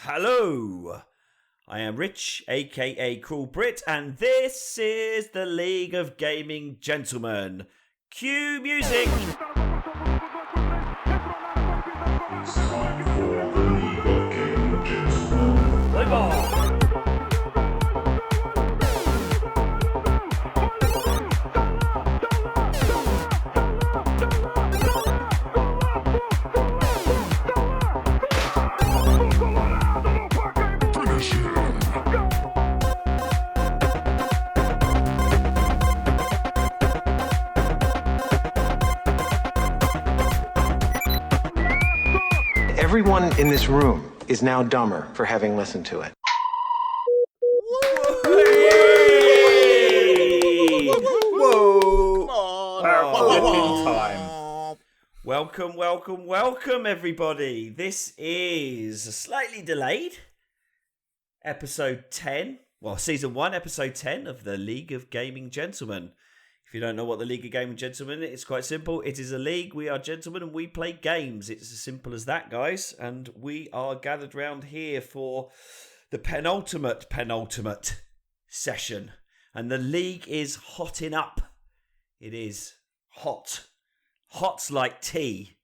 Hello, I am Rich, aka cruelbrit, and this is the League of Gaming Gentlemen. Cue music! It's time for the League of Gaming Gentlemen. Play ball! Everyone in this room is now dumber for having listened to it. Welcome, everybody. This is a slightly delayed episode 10. Well, season 1, episode 10 of the League of Gaming Gentlemen. If you don't know what the League of Gaming Gentlemen, it's quite simple. It is a league. We are gentlemen and we play games. It's as simple as that, guys. And we are gathered round here for the penultimate session. And the league is hotting up. It is hot. Hot's like tea.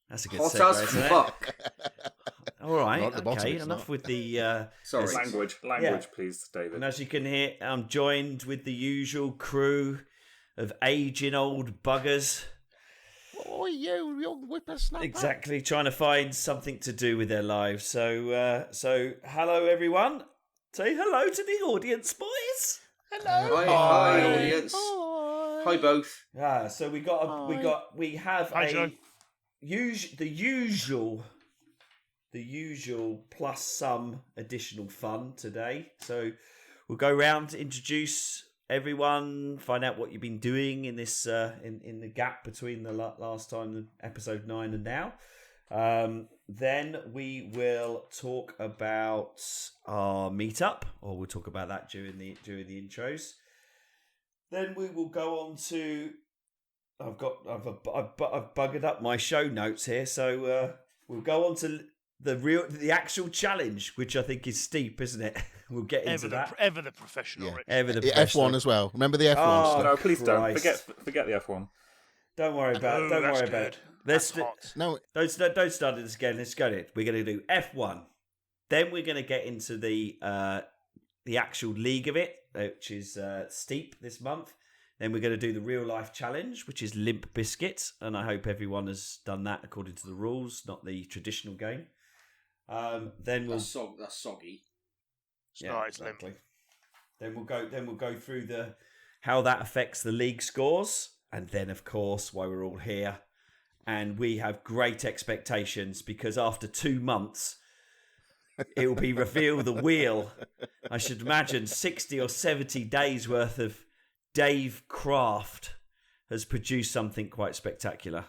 That's a good hot segue, as isn't fuck. it? All right, Not at the bottom, okay, it's enough not. with the... Sorry. Language, Yeah. please, David. And as you can hear, I'm joined with the usual crew of aging old buggers. Oh, you young whippersnapper. Exactly, trying to find something to do with their lives. So hello, everyone. Say hello to the audience, boys. Hello. Hi, audience. Hi. Hi, both. So we have Hi, John. the usual plus some additional fun today. So we'll go around, introduce everyone, find out what you've been doing in this in the gap between the last time, episode 9, and now. Then we will talk about our meetup, or we'll talk about that during the intros. Then we will go on to. I've buggered up my show notes here, so we'll go on to the actual challenge, which I think is steep, isn't it? We'll get into that. Ever the professional, Yeah. Rich. Ever the The professional. F1 as well. Remember the F1 Oh, stuff? No, please don't. Christ. Forget the F1. Don't worry about it. Don't that's worry about good. it. That's hot. No, Don't start this again. Let's go to it. We're going to do F1. Then we're going to get into the actual league of it, which is steep this month. Then we're going to do the real life challenge, which is Limp, Biscuit, and I hope everyone has done that according to the rules, not the traditional game. Then we'll That's soggy. It's Limp. Then we'll go through how that affects the league scores, and then of course why we're all here, and we have great expectations because after 2 months it will be reveal the wheel. I should imagine 60 or 70 days worth of Dave Craft has produced something quite spectacular.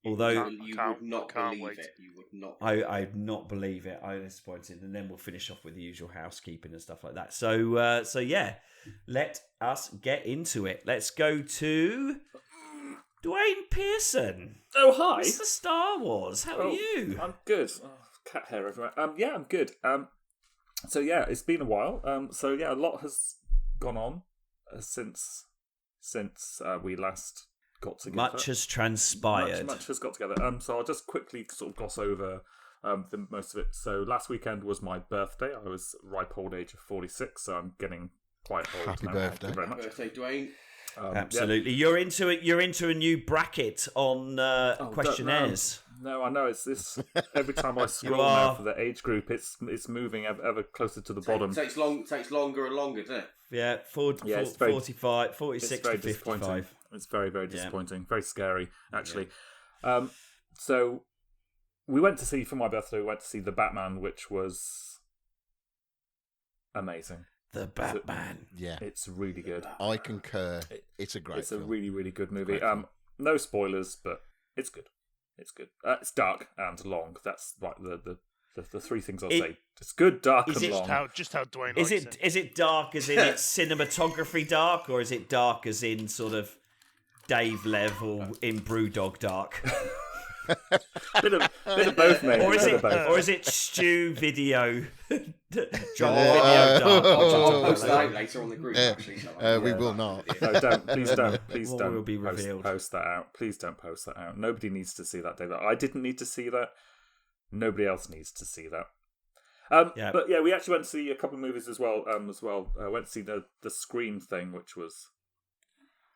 Although You can't- would not can't believe wait. it. You would not. I not believe it. I'm disappointed, and then we'll finish off with the usual housekeeping and stuff like that. So yeah, let us get into it. Let's go to Duane Pearson. Oh, hi. Mr. Star Wars. How are you? I'm good. Oh, cat hair everywhere. Yeah, I'm good. So yeah, it's been a while. So yeah, a lot has gone on since we last got together. Much has transpired. Much has got together. So I'll just quickly sort of gloss over the most of it. So last weekend was my birthday. I was ripe old age of 46, so I'm getting quite old Happy now. birthday. Thank you very much. Birthday, Dwayne. Absolutely. You're into it. You're into a new bracket on questionnaires. No, I know. It's this. Every time I scroll are- now for the age group, it's moving ever closer to the bottom. Takes longer and longer, doesn't it? Yeah, Yeah, it's very- 45, 46 It's very to disappointing. 55. It's very, very disappointing. Very scary, actually. So we went to see, for my birthday, we went to see The Batman, which was amazing. The Batman. yeah, It's really good. I concur. It's a great It's a film. really, really good movie. Great film. No spoilers, but it's good. It's good. It's dark and long. That's like the three things I'll say. It's good, dark, is and it long. Just how Duane Is likes it it dark as in it's cinematography dark, or is it dark as in sort of Dave level in Brewdog dark? Bit of both, mate. Or is Bit it? of both. Or is it Stew Video? Drop Oh. video dart. I'll post that out later on the group. Actually, so we will not. No, don't. Please don't. Please What don't will be revealed. post that out. Please don't post that out. Nobody needs to see that, David. I didn't need to see that. Nobody else needs to see that. Yeah. But yeah, we actually went to see a couple of movies as well. Went to see the Scream thing, which was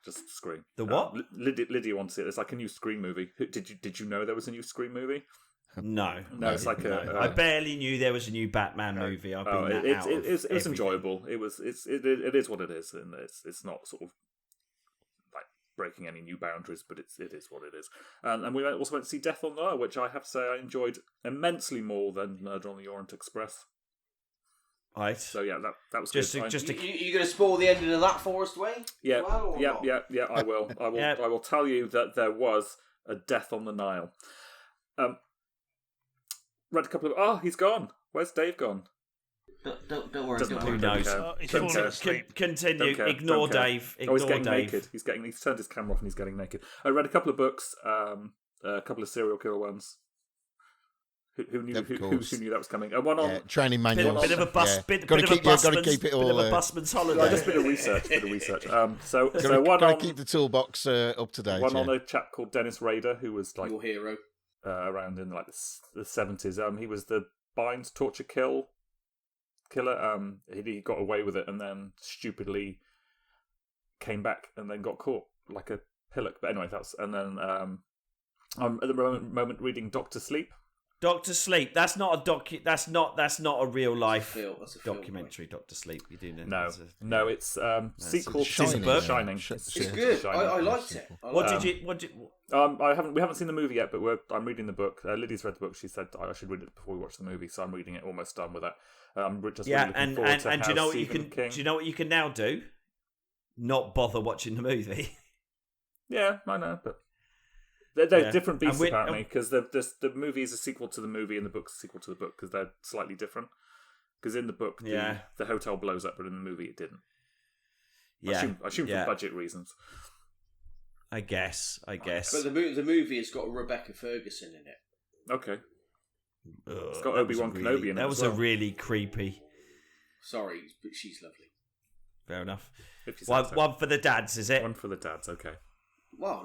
just Scream. The what? Lydia wanted to see it. It's like a new Scream movie. Did you know there was a new Scream movie? No, it's like I barely knew there was a new Batman movie. I've been that out of it was everything. enjoyable. It is what it is, and it's not sort of like breaking any new boundaries, but it is what it is. And we also went to see Death on the Nile, which I have to say I enjoyed immensely more than Murder on the Orient Express. Right. So yeah, that was Just good. you going to spoil the ending of that for us, Duane? Yeah, Well, or not? yeah. I will. Yeah. I will tell you that there was a Death on the Nile. Read a couple of. He's gone. Where's Dave gone? Don't worry. Doesn't Don't matter. worry. Who knows? Don't care. He's Don't falling care. asleep. Continue. Don't care. Ignore Don't care. Dave. He's Ignore getting Dave. naked. He's turned his camera off and he's getting naked. I read a couple of books, a couple of serial killer ones. Who knew? Of Who course. knew that was coming? And one on. Training manuals. Bit of a bus. Yeah. Bit Gotta of a keep- gotta busman's. keep it Bit all, of a busman's Well, holiday. just a bit of research. So Gotta, one gotta on keep the toolbox up to date. one yeah. on a chap called Dennis Rader, who was like Your hero. around in like the 70s. He was the bind, torture, killer. He got away with it and then stupidly came back and then got caught like a pillock. But anyway, I'm at the moment reading Doctor Sleep. Doctor Sleep. That's not a That's not a real life That's a film, documentary. Doctor Sleep. You do know. No, that's a- no, it's sequel to Shining, book. Shining. It's good. I liked it. What did you? We haven't seen the movie yet, but I'm reading the book. Lydia's read the book. She said I should read it before we watch the movie, so I'm reading it. Almost done with that. I'm just Yeah, really looking and forward to do you know what you Stephen can? King. Do you know what you can now do? Not bother watching the movie. Yeah, I know, but they're different beasts And we- apparently because the movie is a sequel to the movie and the book's a sequel to the book because they're slightly different. Because in the book, the hotel blows up, but in the movie, it didn't. Yeah, I assume yeah. for budget reasons. I guess. But the movie has got Rebecca Ferguson in it. Okay, it's Ugh, got that was Obi-Wan really- Kenobi in it That as was well. a really creepy. Sorry, but she's lovely. Fair enough. If you say One, so. one for the dads, is it? One for the dads. Okay. Well,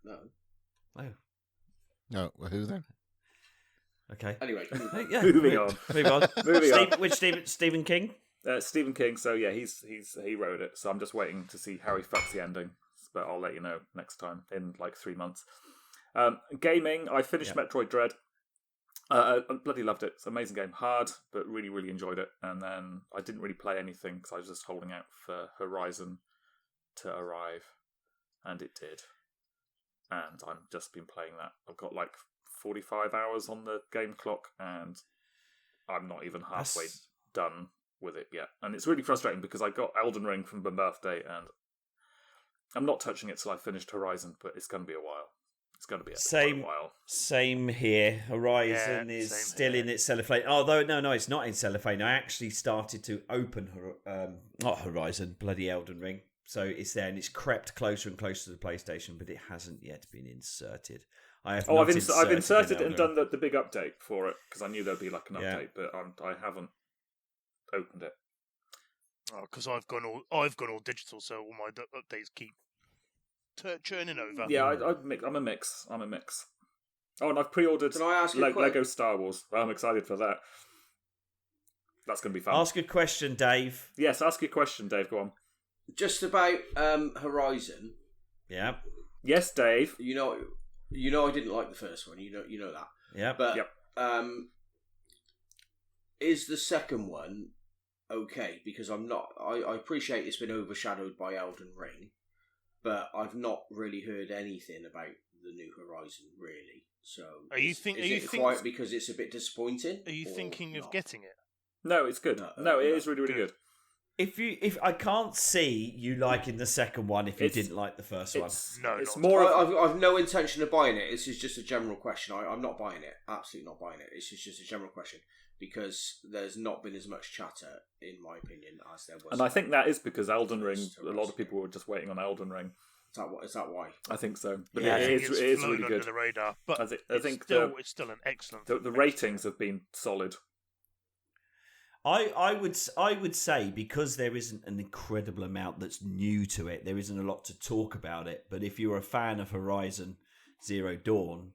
no. Oh, No, well, who then? okay. Anyway, Yeah, Moving on. Move on. Moving on. Stephen King? Stephen King. So yeah, he wrote it. So I'm just waiting to see how he fucks the ending. But I'll let you know next time in like 3 months. Gaming. I finished Metroid Dread. I bloody loved it. It's an amazing game. Hard, but really, really enjoyed it. And then I didn't really play anything because I was just holding out for Horizon to arrive. And it did. And I've just been playing that. I've got like 45 hours on the game clock and I'm not even halfway done with it yet. And it's really frustrating because I got Elden Ring from my birthday and I'm not touching it till I finished Horizon, but it's going to be a while. It's going to be a while. Same here. Horizon Yeah, is same still here. in its cellophane. Although, no, it's not in cellophane. I actually started to open, not Horizon, bloody Elden Ring. So it's there and it's crept closer and closer to the PlayStation, but it hasn't yet been inserted. I've inserted it and Elden done the big update for it because I knew there'd be like an Yeah. update, but I haven't opened it. Because I've gone all digital, so all my updates keep churning over. Yeah, I'm a mix. Oh, and I've pre-ordered Can I ask you a Lego Star Wars. I'm excited for that. That's going to be fun. Ask a question, Dave. Yes, ask your question, Dave. Go on. just about Horizon. Yeah. Yes, Dave. You know, I didn't like the first one. You know that. Yeah. But Yep. Is the second one okay? Because I appreciate it's been overshadowed by Elden Ring, but I've not really heard anything about the New Horizon really. So is it quiet because it's a bit disappointing? Are you or thinking of not? getting it? No, it's good. No, it is really, really good. If I can't see you liking the second one if you It's- didn't like the first one. No, It's not more of I've no intention of buying it. This is just a general question. I'm not buying it. Absolutely not buying it. It's just a general question because there's not been as much chatter, in my opinion, as there was. and I think that is because Elden Ring. Just A lot of people were just waiting on Elden Ring Is that why? I think so. But Yeah. it It's is flown really under good. the radar, but I think it's still an excellent. the ratings have been solid. I would say, because there isn't an incredible amount that's new to it, there isn't a lot to talk about it. But if you're a fan of Horizon Zero Dawn,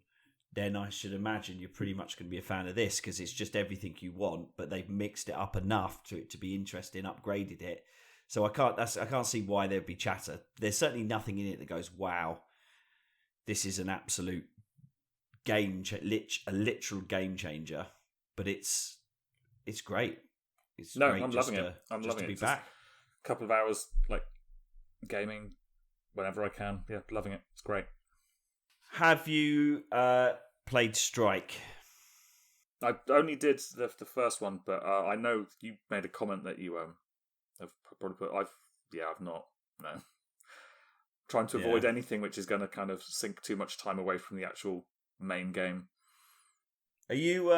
then I should imagine you're pretty much going to be a fan of this, because it's just everything you want, but they've mixed it up enough to it to be interesting, upgraded it. So I can't see why there'd be chatter. There's certainly nothing in it that goes, wow, this is an absolute a literal game changer. But it's great. It's great. I'm loving it. I'm just loving to it. be Just back. a couple of hours, like, gaming whenever I can. Yeah, loving it. It's great. Have you played Strike? I only did the first one, but I know you made a comment that you have probably put. I've not. No, trying to avoid anything which is going to kind of sink too much time away from the actual main game. Are you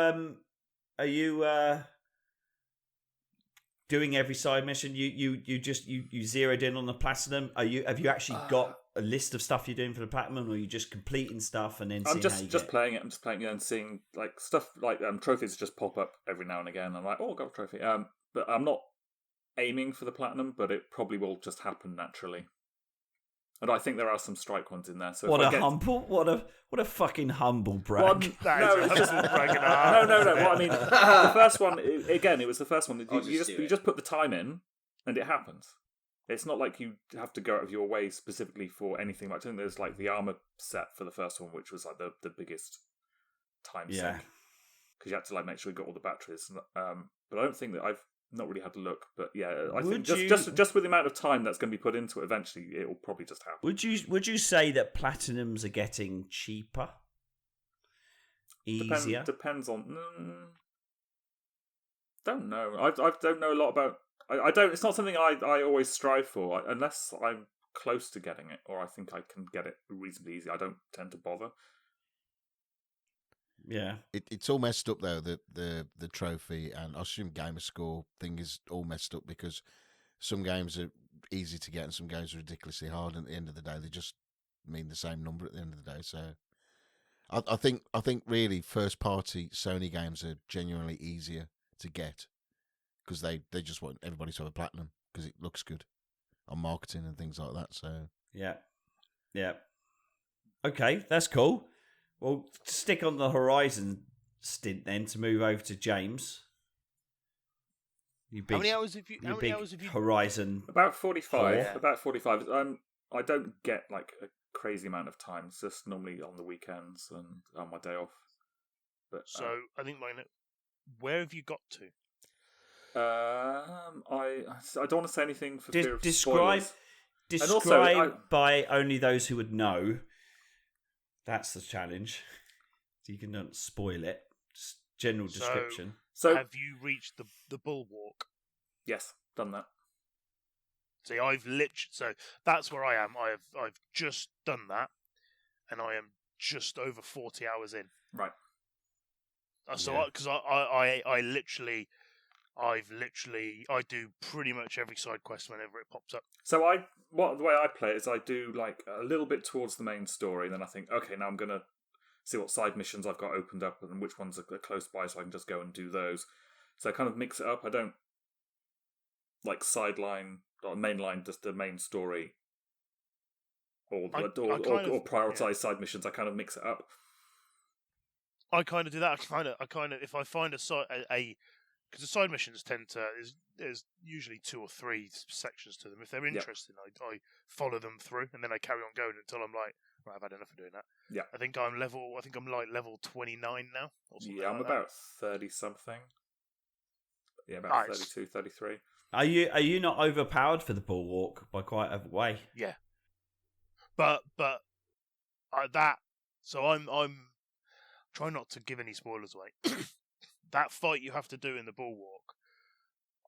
doing every side mission? You zeroed in on the platinum. Have you actually got a list of stuff you're doing for the platinum, or are you just completing stuff and then I'm seeing how you just get? playing it. I'm just playing it and seeing like stuff like trophies just pop up every now and again. I'm like, oh, I got a trophy. But I'm not aiming for the platinum, but it probably will just happen naturally. And I think there are some Strike ones in there. So What a fucking humble brag. Well, That is it's just humble brag and a half. no. What I mean, the first one again. It was the first one. You do it. just put the time in, and it happens. It's not like you have to go out of your way specifically for anything. Like I think there's like the armor set for the first one, which was like the biggest time sink, because you had to like make sure you got all the batteries. But I don't think that I've not really had to look. But yeah, I think just with the amount of time that's going to be put into it, eventually it will probably just happen. Would you say that platinums are getting cheaper? Easier? Depends on. Don't know. I don't know a lot about. I don't. It's not something I always strive for, unless I'm close to getting it, or I think I can get it reasonably easy. I don't tend to bother. Yeah. It's all messed up though. The trophy and I assume gamer score thing is all messed up because some games are easy to get and some games are ridiculously hard. And at the end of the day, they just mean the same number at the end of the day. So I think really first party Sony games are genuinely easier to get because they just want everybody to have a platinum because it looks good on marketing and things like that. So yeah. Okay, that's cool. Well, stick on the Horizon stint then to move over to James. How many hours have you? Horizon? About 45. Yeah. About 45. I don't get like a crazy amount of time. It's just normally on the weekends and on my day off. But So I think mine. Where have you got to? I don't want to say anything for fear of Describe spoilers. And also, by only those who would know. That's the challenge. So you can not spoil it. Just general description. So have you reached the bulwark? Yes, done that. See, so that's where I am. I've just done that, and I am just over 40 hours in. Right. So because I do pretty much every side quest whenever it pops up. So the way I play it is I do like a little bit towards the main story, and then I think, okay, now I'm gonna see what side missions I've got opened up and which ones are close by, so I can just go and do those. So I kind of mix it up. I don't like sideline or mainline just the main story, or prioritize side missions. I kind of mix it up. I kind of do that. I kind of if I find because the side missions tend to there's usually 2 or 3 sections to them. If they're interesting, I follow them through, and then I carry on going until I'm like, right, I've had enough of doing that. Yeah, I think I'm like level 29 now. Yeah, I'm about 30 something. Yeah, about 32, 33. Are you not overpowered for the bulwark by quite a way? Yeah, but that. So I'm trying not to give any spoilers away. That fight you have to do in the bulwark,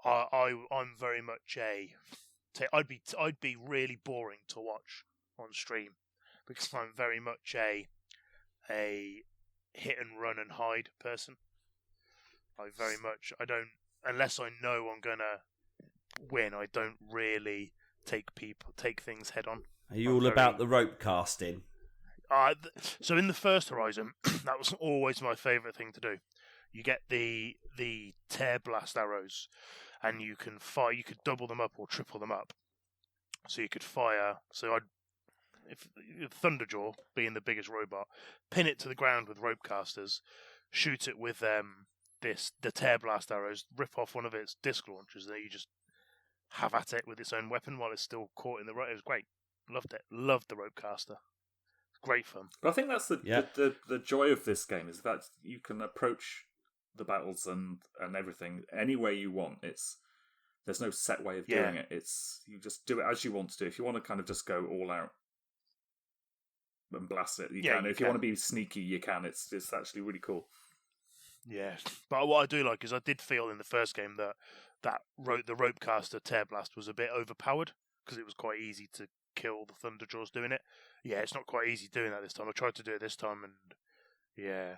I'm very much I'd be really boring to watch on stream because I'm very much a hit and run and hide person. I don't unless I know I'm gonna win. I don't really take things head on. Are you all about the rope casting? So in the first Horizon, that was always my favourite thing to do. You get the tear blast arrows, and you can fire. You could double them up or triple them up. So you could fire. So if Thunderjaw, being the biggest robot, pin it to the ground with rope casters, shoot it with the tear blast arrows, rip off one of its disc launchers, and then you just have at it with its own weapon while it's still caught in the rope. It was great. Loved it. Loved the rope caster. Great fun. But I think that's the joy of this game is that you can approach the battles and everything any way you want. There's no set way of doing it. You just do it as you want to do. If you want to kind of just go all out and blast it, you can. If you want to be sneaky, you can. It's actually really cool. Yeah, but what I do like is I did feel in the first game that the rope caster tear blast was a bit overpowered because it was quite easy to kill the Thunderjaws doing it. Yeah, it's not quite easy doing that this time. I tried to do it this time, and yeah,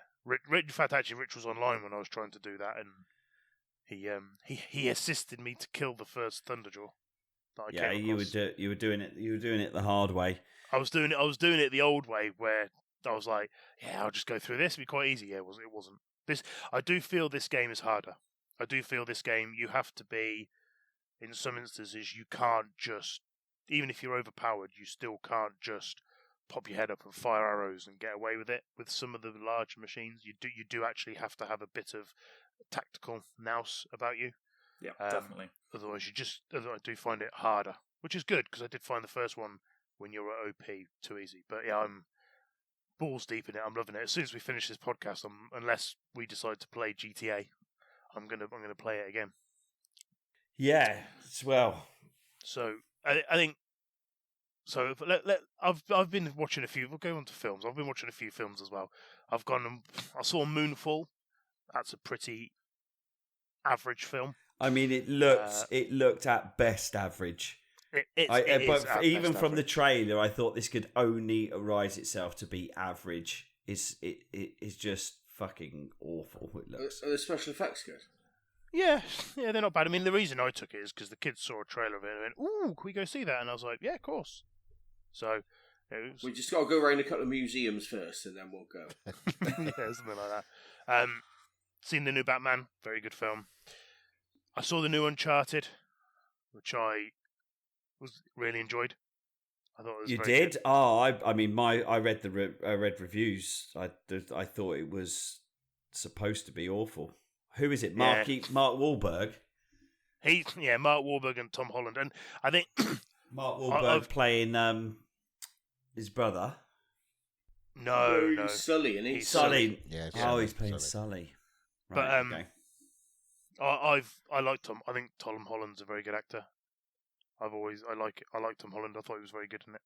in fact, actually, Rich was online when I was trying to do that, and he assisted me to kill the first Thunderjaw. Yeah, you were doing it the hard way. I was doing it the old way, where I was like, yeah, I'll just go through this. It'll be quite easy. Yeah, it wasn't. I do feel this game is harder. I do feel this game you have to be, in some instances, you can't just, even if you're overpowered, you still can't just pop your head up and fire arrows and get away with it. With some of the large machines, you do actually have to have a bit of tactical nous about you. Yeah, definitely. Otherwise, I do find it harder, which is good because I did find the first one when you're at OP too easy. But yeah, I'm balls deep in it. I'm loving it. As soon as we finish this podcast, unless we decide to play GTA, I'm gonna play it again. Yeah, well. So I think. So I've been watching a few. We'll go on to films. I've been watching a few films as well. I saw Moonfall. That's a pretty average film. I mean, it looked at best average. But even from the trailer, I thought this could only arise itself to be average. It's just fucking awful. It looks. Are the special effects good? Yeah, they're not bad. I mean, the reason I took it is because the kids saw a trailer of it and went, "Ooh, can we go see that?" And I was like, "Yeah, of course." So we just got to go around a couple of museums first, and then we'll go. Yeah, something like that. Seen the new Batman, very good film. I saw the new Uncharted, which I really enjoyed. I thought it was. You very did? good. Oh, I read reviews. I thought it was supposed to be awful. Who is it? Mark Wahlberg. Mark Wahlberg and Tom Holland, and I think Mark Wahlberg playing his brother. No, Sully, isn't he? He's Sully. Yeah, He's playing Sully. But Right, okay. I like Tom. I think Tom Holland's a very good actor. I like Tom Holland. I thought he was very good in it.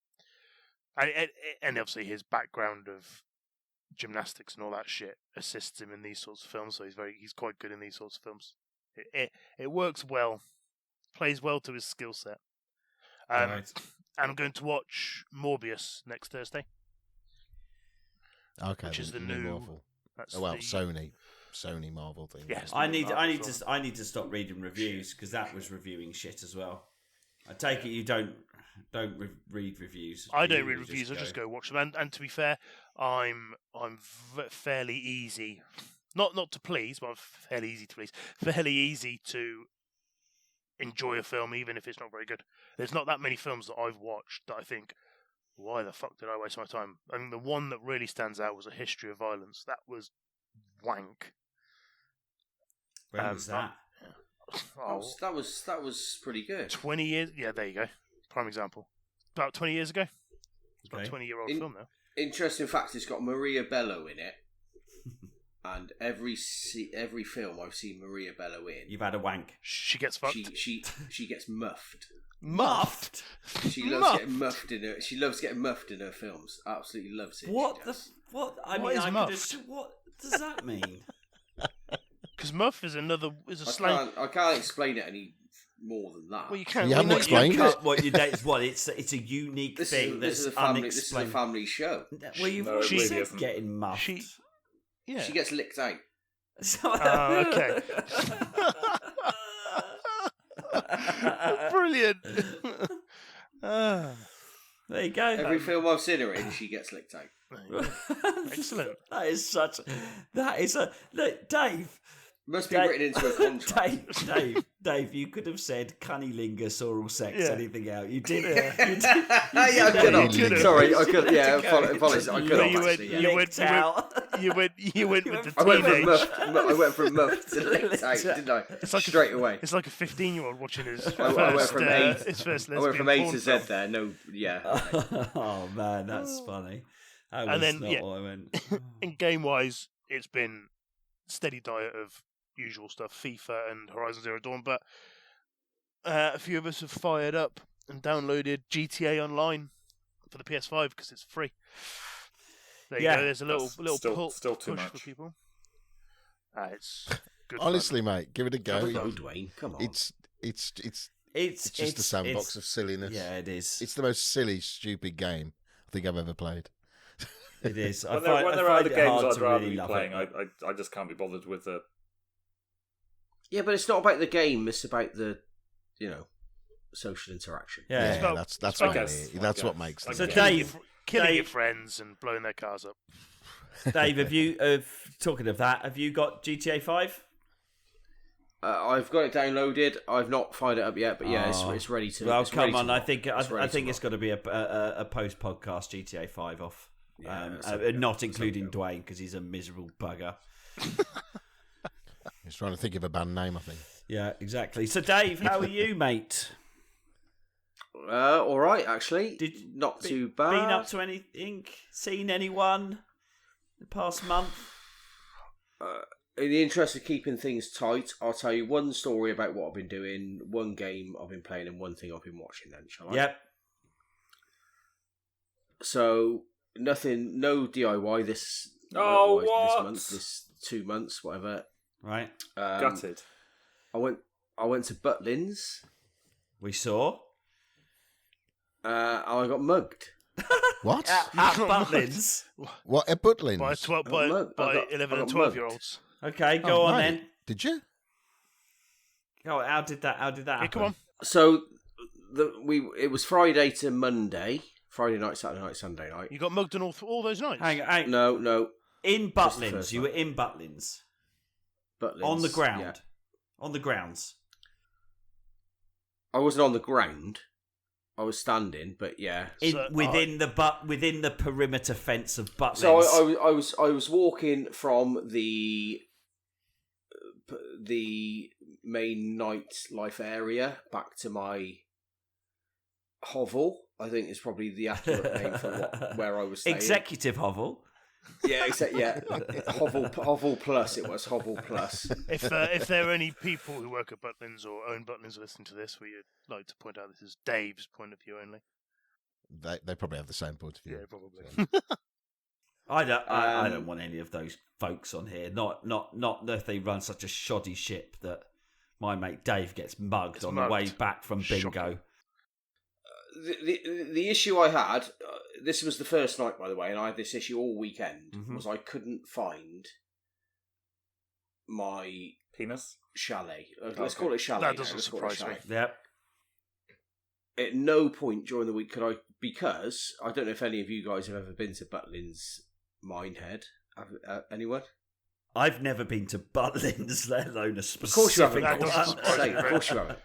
And obviously his background of gymnastics and all that shit assists him in these sorts of films. So he's quite good in these sorts of films. It works well, plays well to his skill set. Right. And I'm going to watch Morbius next Thursday. Okay, which is the new Marvel. That's Sony Marvel thing. Yes, I need to stop reading reviews because that was reviewing shit as well. I take it you don't read reviews. I don't read reviews. I just go watch them. And to be fair, I'm fairly easy, not to please, but I'm fairly easy to please. Fairly easy to enjoy a film, even if it's not very good. There's not that many films that I've watched that I think, why the fuck did I waste my time? I mean, the one that really stands out was A History of Violence. That wank. When was that? That was pretty good. 20 years. Yeah, there you go. Prime example. About 20 years ago. It's about a 20-year-old film now. Interesting fact: it's got Maria Bello in it, and every film I've seen Maria Bello in, You've had a wank. She gets fucked. She gets muffed. Muffed. She loves getting muffed in her. She loves getting muffed in her films. Absolutely loves it. What I muffed? What does that mean? Because muff is a slang. I can't explain it any more than that. Well, you can. You haven't explained it. It's a unique This thing is that's a family. unexplained. This is a family show. Well, you've No, it already really said isn't. getting muffed. Yeah. She gets licked out. Okay. Brilliant. There There you go. Every film I've seen her in, she gets licked out. Excellent. That is such. That is a look, Dave. Must be Dave- written into a contract. Dave, you could have said cunnilingus, oral sex, Yeah. anything else. You did. Yeah. You did. Yeah, I could have. could've. Sorry, I could. Yeah, Had to go. apologies. I could But have. you went- actually, yeah. you went- Licked out. You went with the I went from teenage. muff to licked out, didn't I? It's like Straight away. It's like a 15-year-old watching his I went first, from A- his first I went from lesbian A porn to Z film. there. No, yeah. Oh man, that's funny. That was And then, not yeah. what I meant. In game-wise, it's been steady diet of usual stuff, FIFA and Horizon Zero Dawn, but a few of us have fired up and downloaded GTA Online for the PS5 because it's free. There you Yeah, go. There's a little still too push much. for people. It's good. Honestly, mate, give it a go. No, Duane, come on. It's It's just a sandbox of silliness. Yeah, it is. It's the most silly, stupid game I think I've ever played. It is. When there are other it games hard I'd to rather really be love playing, it. I just can't be bothered with the. Yeah, but it's not about the game. It's about the, social interaction. Yeah. about- that's it's what about- that's what makes I the So guess. game. killing Dave- your friends and blowing their cars up. Dave, talking of that, have you got GTA 5? I've got it downloaded. I've not fired it up yet, but yeah, Oh. it's ready to. Well, it's come ready to on. I rock. think It's ready it's rock. got to be a post podcast GTA 5 off. Yeah, let's have a go. Not including Duane because he's a miserable bugger. He's trying to think of a band name, I think. Yeah, exactly. So, Dave, how are you, mate? All right, actually. Did- Not too bad. Been up to anything? Seen anyone the past month? In the interest of keeping things tight, I'll tell you one story about what I've been doing, one game I've been playing, and one thing I've been watching. Then, shall I? Yep. So nothing, no DIY this. Oh, this what? month, this 2 months, whatever. Right. Gutted. I went to Butlins. We saw. And I got mugged. What? At Butlins. What? At Butlins? By I got 11 and mugged. 12-year-olds. Okay, go on right. then. Did you? Oh, how did that happen? Yeah, come on. So it was Friday to Monday. Friday night, Saturday night, Sunday night. You got mugged on all those nights. Hang on. No. In Just the Butlins. first You night. were in Butlins. Butlins. On the ground. Yeah. On the grounds. I wasn't on the ground. I was standing, but yeah. Within the perimeter fence of Butlins. So I was walking from the main nightlife area back to my hovel. I think is probably the accurate name for where I was staying. Executive hovel. Yeah, hovel plus. It was hovel plus. If there are any people who work at Butlins or own Butlins listening to this, we'd like to point out this is Dave's point of view only. They probably have the same point of view. Yeah, probably. I don't want any of those folks on here. Not if they run such a shoddy ship that my mate Dave gets mugged on the way back from bingo. Shocking. The issue I had, this was the first night, by the way, and I had this issue all weekend, Mhm. was I couldn't find my Penis? chalet. Let's call it chalet. That now. doesn't Let's call it surprise me. chalet. Yep. At no point during the week could I, because I don't know if any of you guys have ever been to Butlins Minehead. Anyone? I've never been to Butlins, let alone a Of course you haven't. specific That doesn't one. surprise me. Of course you haven't.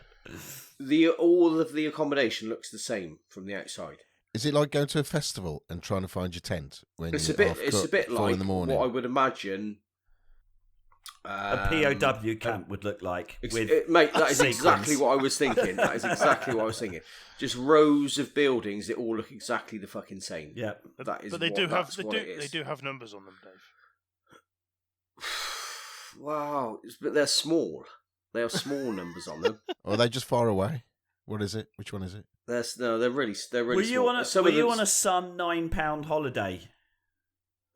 All of the accommodation looks the same from the outside. Is it like going to a festival and trying to find your tent when It's you're a bit. half It's a cut, bit 4 like in the morning? what I would imagine A POW camp would look like. Mate, that is sequins. exactly what I was thinking. That is exactly what I was thinking. Just rows of buildings that all look exactly the fucking same. Yeah. That is. But they what, do have that's they what do it is. they do have numbers on them, Dave. Wow, but they're small. They have small numbers on them. Or are they just far away? What is it? Which one is it? They're really Were you small. on a Some Were of you them- on a Sun £9 holiday?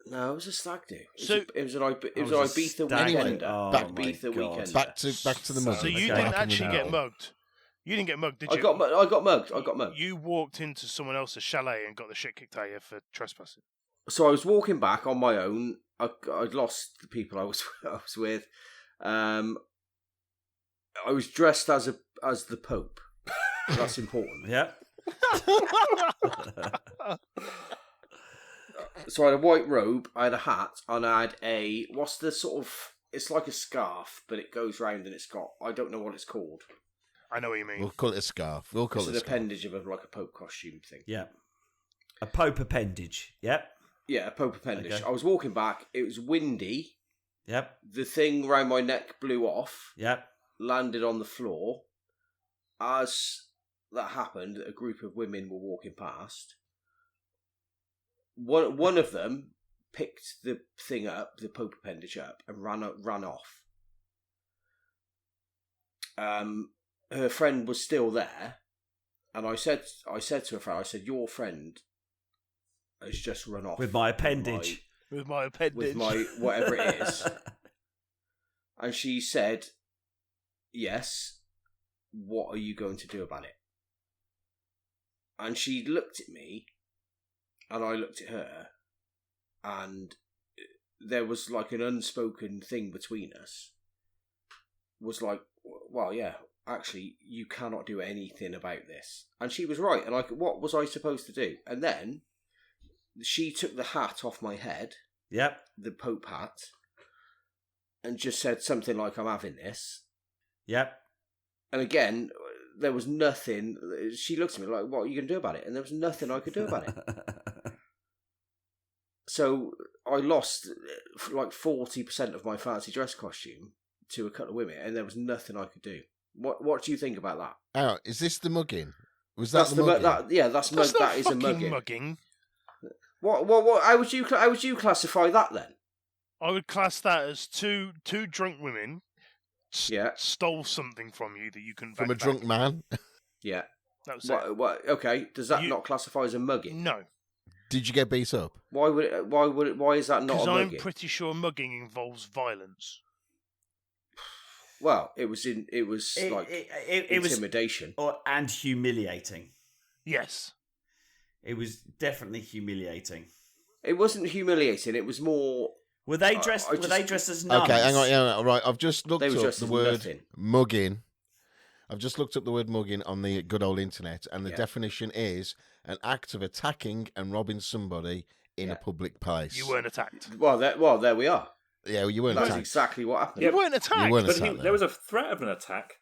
No, it was a stag do. So- It was an was a Ibiza stag do. weekend. Oh, Back- my Ibiza God. weekend. Back to the mug. So you Okay. didn't Back in actually the get day. mugged. You didn't get mugged, did I you? got mugged. You walked into someone else's chalet and got the shit kicked out of you for trespassing. So I was walking back on my own. I'd lost the people I was with. I was dressed as the Pope. That's important. Yeah. So I had a white robe, I had a hat, and I had a, what's the sort of, it's like a scarf, but it goes round and it's got, I don't know what it's called. I know what you mean. We'll call it a scarf. We'll call It's it an a scarf. appendage of like a Pope costume thing. Yeah. A Pope appendage. Yep. Yeah, a Pope appendage. Okay. I was walking back, it was windy, Yep. the thing round my neck blew off, Yep. landed on the floor. As that happened, a group of women were walking past. One of them picked the thing up, the Pope appendage up, and ran off. Her friend was still there, and I said to her friend, I said, "Your friend has just run off With my appendage. With my appendage. with my whatever it is." And she said, "Yes, what are you going to do about it?" And she looked at me, and I looked at her, and there was like an unspoken thing between us. Was like, well, yeah, actually, you cannot do anything about this. And she was right, and what was I supposed to do? And then she took the hat off my head, Yep. the Pope hat, and just said something like, "I'm having this." Yep. And again, there was nothing. She looked at me like, "What are you going to do about it?" And there was nothing I could do about it. So I lost like 40% of my fancy dress costume to a couple of women, and there was nothing I could do. What do you think about that? Oh, is this the mugging? Was that That's the mugging? that's That's that not is a fucking mugging. mugging. What? How would you classify that then? I would class that as two drunk women Yeah. stole something from you that you can From a drunk man? Yeah. That was it. What? Okay. Does that You- not classify as a mugging? No, Did you get beat up? Why is that not because a I'm mugging? pretty sure mugging involves violence. Well, it was like it was intimidation. and humiliating. Yes. It was definitely humiliating. It wasn't humiliating. It was more. Were they dressed? I were they just- dressed as nuns? Okay, hang on. Yeah, right. I've just looked They were up dressed the as word nothing. mugging. I've just looked up the word mugging on the good old internet, and the Yeah. definition is an act of attacking and robbing somebody in Yeah. a public place. You weren't attacked. Well, there we are. Yeah, well, you weren't That's attacked. exactly what happened. You weren't attacked. You weren't But attacked. there was a threat of an attack.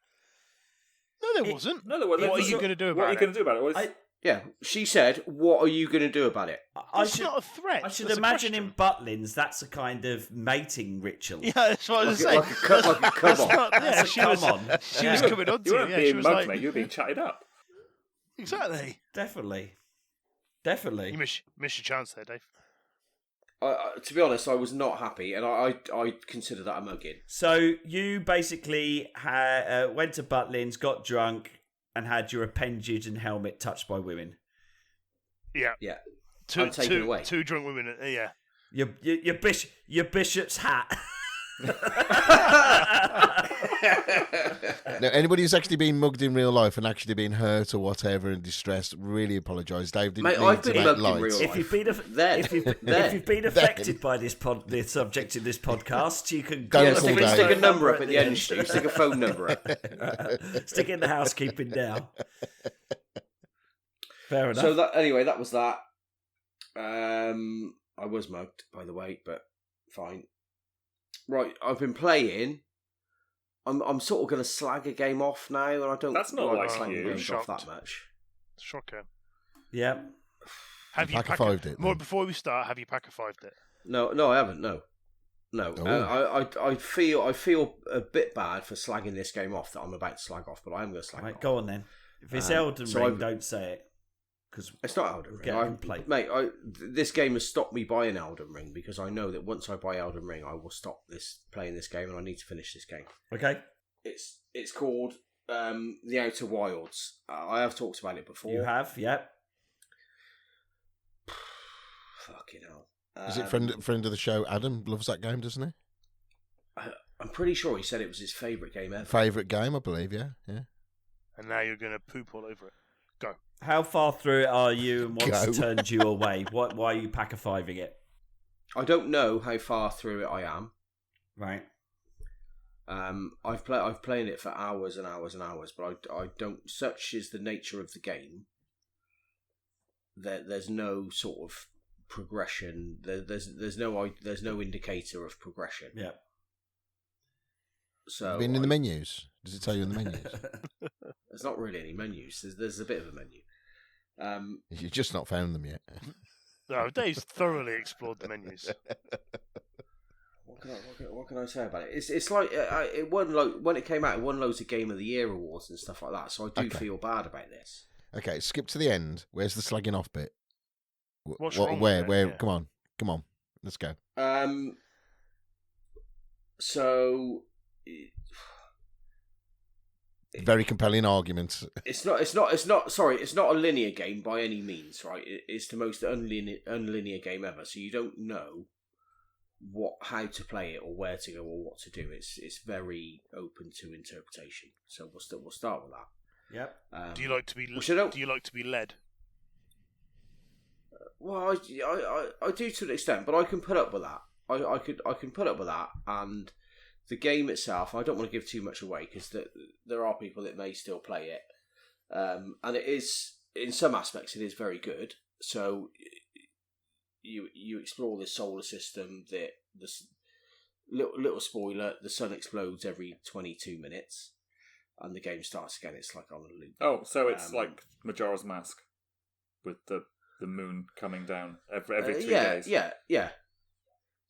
No, there wasn't. No, there wasn't. What are you going to do about it? What are you going to do about it? Well, I- Yeah, she said, "What are you going to do about it?" I It's should. not a threat. I should That's a imagine question. in Butlins that's a kind of mating ritual. Yeah, that's what I was Like saying. a come on. Yeah, she Come was. on. She Yeah. was coming on to you you. weren't Yeah, being she was mugged, like, mate. You were being chatted up. exactly. Definitely. You miss your chance there, Dave. To be honest, I was not happy, and I consider that a mugging. So you basically went to Butlins, got drunk, and had your appendage and helmet touched by women. Yeah. Yeah, I'm taken away. Two drunk women. Yeah. Your bishop's hat. Now, anybody who's actually been mugged in real life and actually been hurt or whatever and distressed, really apologise. Dave didn't Mate, mean I've to been make mugged in light. real If life. you've been Then. if you've been affected by this the subject of this podcast, you can Don't Yeah, call stick Dave. a number up at the end, Stu. Stick a phone number up. Stick in the housekeeping now. Fair enough. So that was that. I was mugged, by the way, but fine. Right, I've been playing. I'm sort of going to slag a game off now, and I don't. That's not like slagging you. games off Shocked. that much. Shocker. yeah. Have you Pack-a-fived it, More then? before we start, have you pack-a-fived it? No, I haven't. No. Oh. I feel a bit bad for slagging this game off that I'm about to slag off, but I am going to slag it Right, off. go on then. If it's Elden so Ring, I've- don't say it. Because It's not Elden We'll Ring. get a complaint. Mate, this game has stopped me buying Elden Ring because I know that once I buy Elden Ring, I will stop playing this game, and I need to finish this game. okay, It's called The Outer Wilds. I have talked about it before. you have, yep. Fucking hell. Is it friend of the show? Adam loves that game, doesn't he? I'm pretty sure he said it was his favourite game ever. Favourite game, I believe. Yeah. And now you're going to poop all over it. Go. How far through it are you, and what's Go. turned you away? Why are you pack-a-fiving it? I don't know how far through it I am. Right. I've played it for hours and hours and hours, but I don't. Such is the nature of the game. there's no sort of progression. There's no indicator of progression. Yeah. So You've been in the menus. Does it tell you in the menus? There's not really any menus. There's a bit of a menu. You've just not found them yet. No, Dave's thoroughly explored the menus. What can I say about it? It's like it won when it came out. It won loads of Game of the Year awards and stuff like that. So I do feel bad about this. Okay, skip to the end. Where's the slagging off bit? What's wrong where? with it? Yeah. Come on. Let's go. So Very compelling arguments. it's not a linear game by any means, right? It's the most unlinear game ever. So you don't know how to play it or where to go or what to do. It's very open to interpretation. So we'll start with that. Yep. Do you like to be? Do you like to be led? Well, I do to an extent, but I can put up with that. I can put up with that, and the game itself, I don't want to give too much away because there are people that may still play it, and it is in some aspects it is very good. So you explore this solar system. This little spoiler: the sun explodes every 22 minutes, and the game starts again. It's like on a loop. Oh, so it's like Majora's Mask with the moon coming down every 3 days.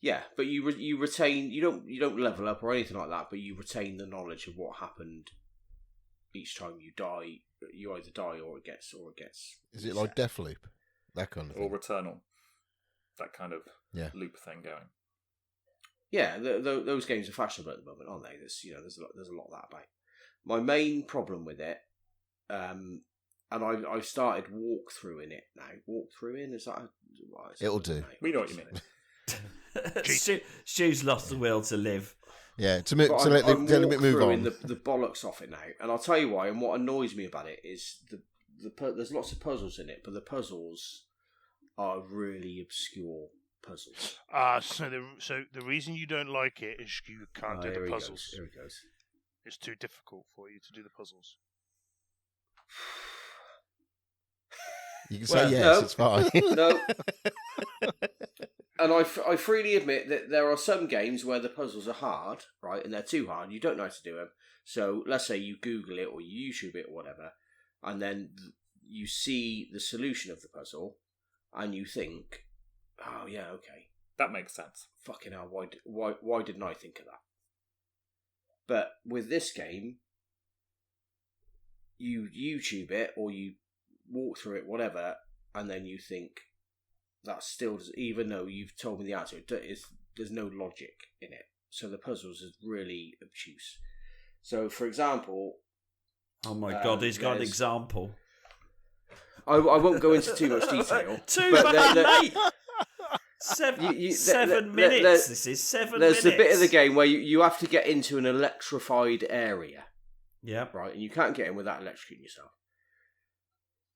Yeah, but you retain. You don't level up or anything like that, but you retain the knowledge of what happened each time you die. You either die or it gets. Is it like Deathloop? That kind of thing. Or Returnal, that kind of loop thing going. Yeah, those games are fashionable at the moment, aren't they? There's a lot of that about. My main problem with it, and I've started walkthroughing it now. Walkthroughing, is that? It'll do. We know what you mean. Stu's lost the will to live. Yeah, I'm let me move on. The bollocks off it now, and I'll tell you why. And what annoys me about it is there's lots of puzzles in it, but the puzzles are really obscure puzzles. So the reason you don't like it is you can't do the puzzles. Here he goes. It's too difficult for you to do the puzzles. You can say yes, it's fine. No. And I freely admit that there are some games where the puzzles are hard, right, and they're too hard. You don't know how to do them. So let's say you Google it or you YouTube it or whatever, and then you see the solution of the puzzle, and you think, "Oh yeah, okay, that makes sense." Fucking hell, why didn't I think of that? But with this game, you YouTube it or you walk through it, whatever, and then you think, that still, even though you've told me the answer, there's no logic in it. So the puzzles are really obtuse. So, for example... Oh my God, he's got an example. I won't go into too much detail. Mate! 7 minutes. This is 7 minutes. There's a bit of the game where you have to get into an electrified area. Yeah. Right, and you can't get in without electrocuting yourself.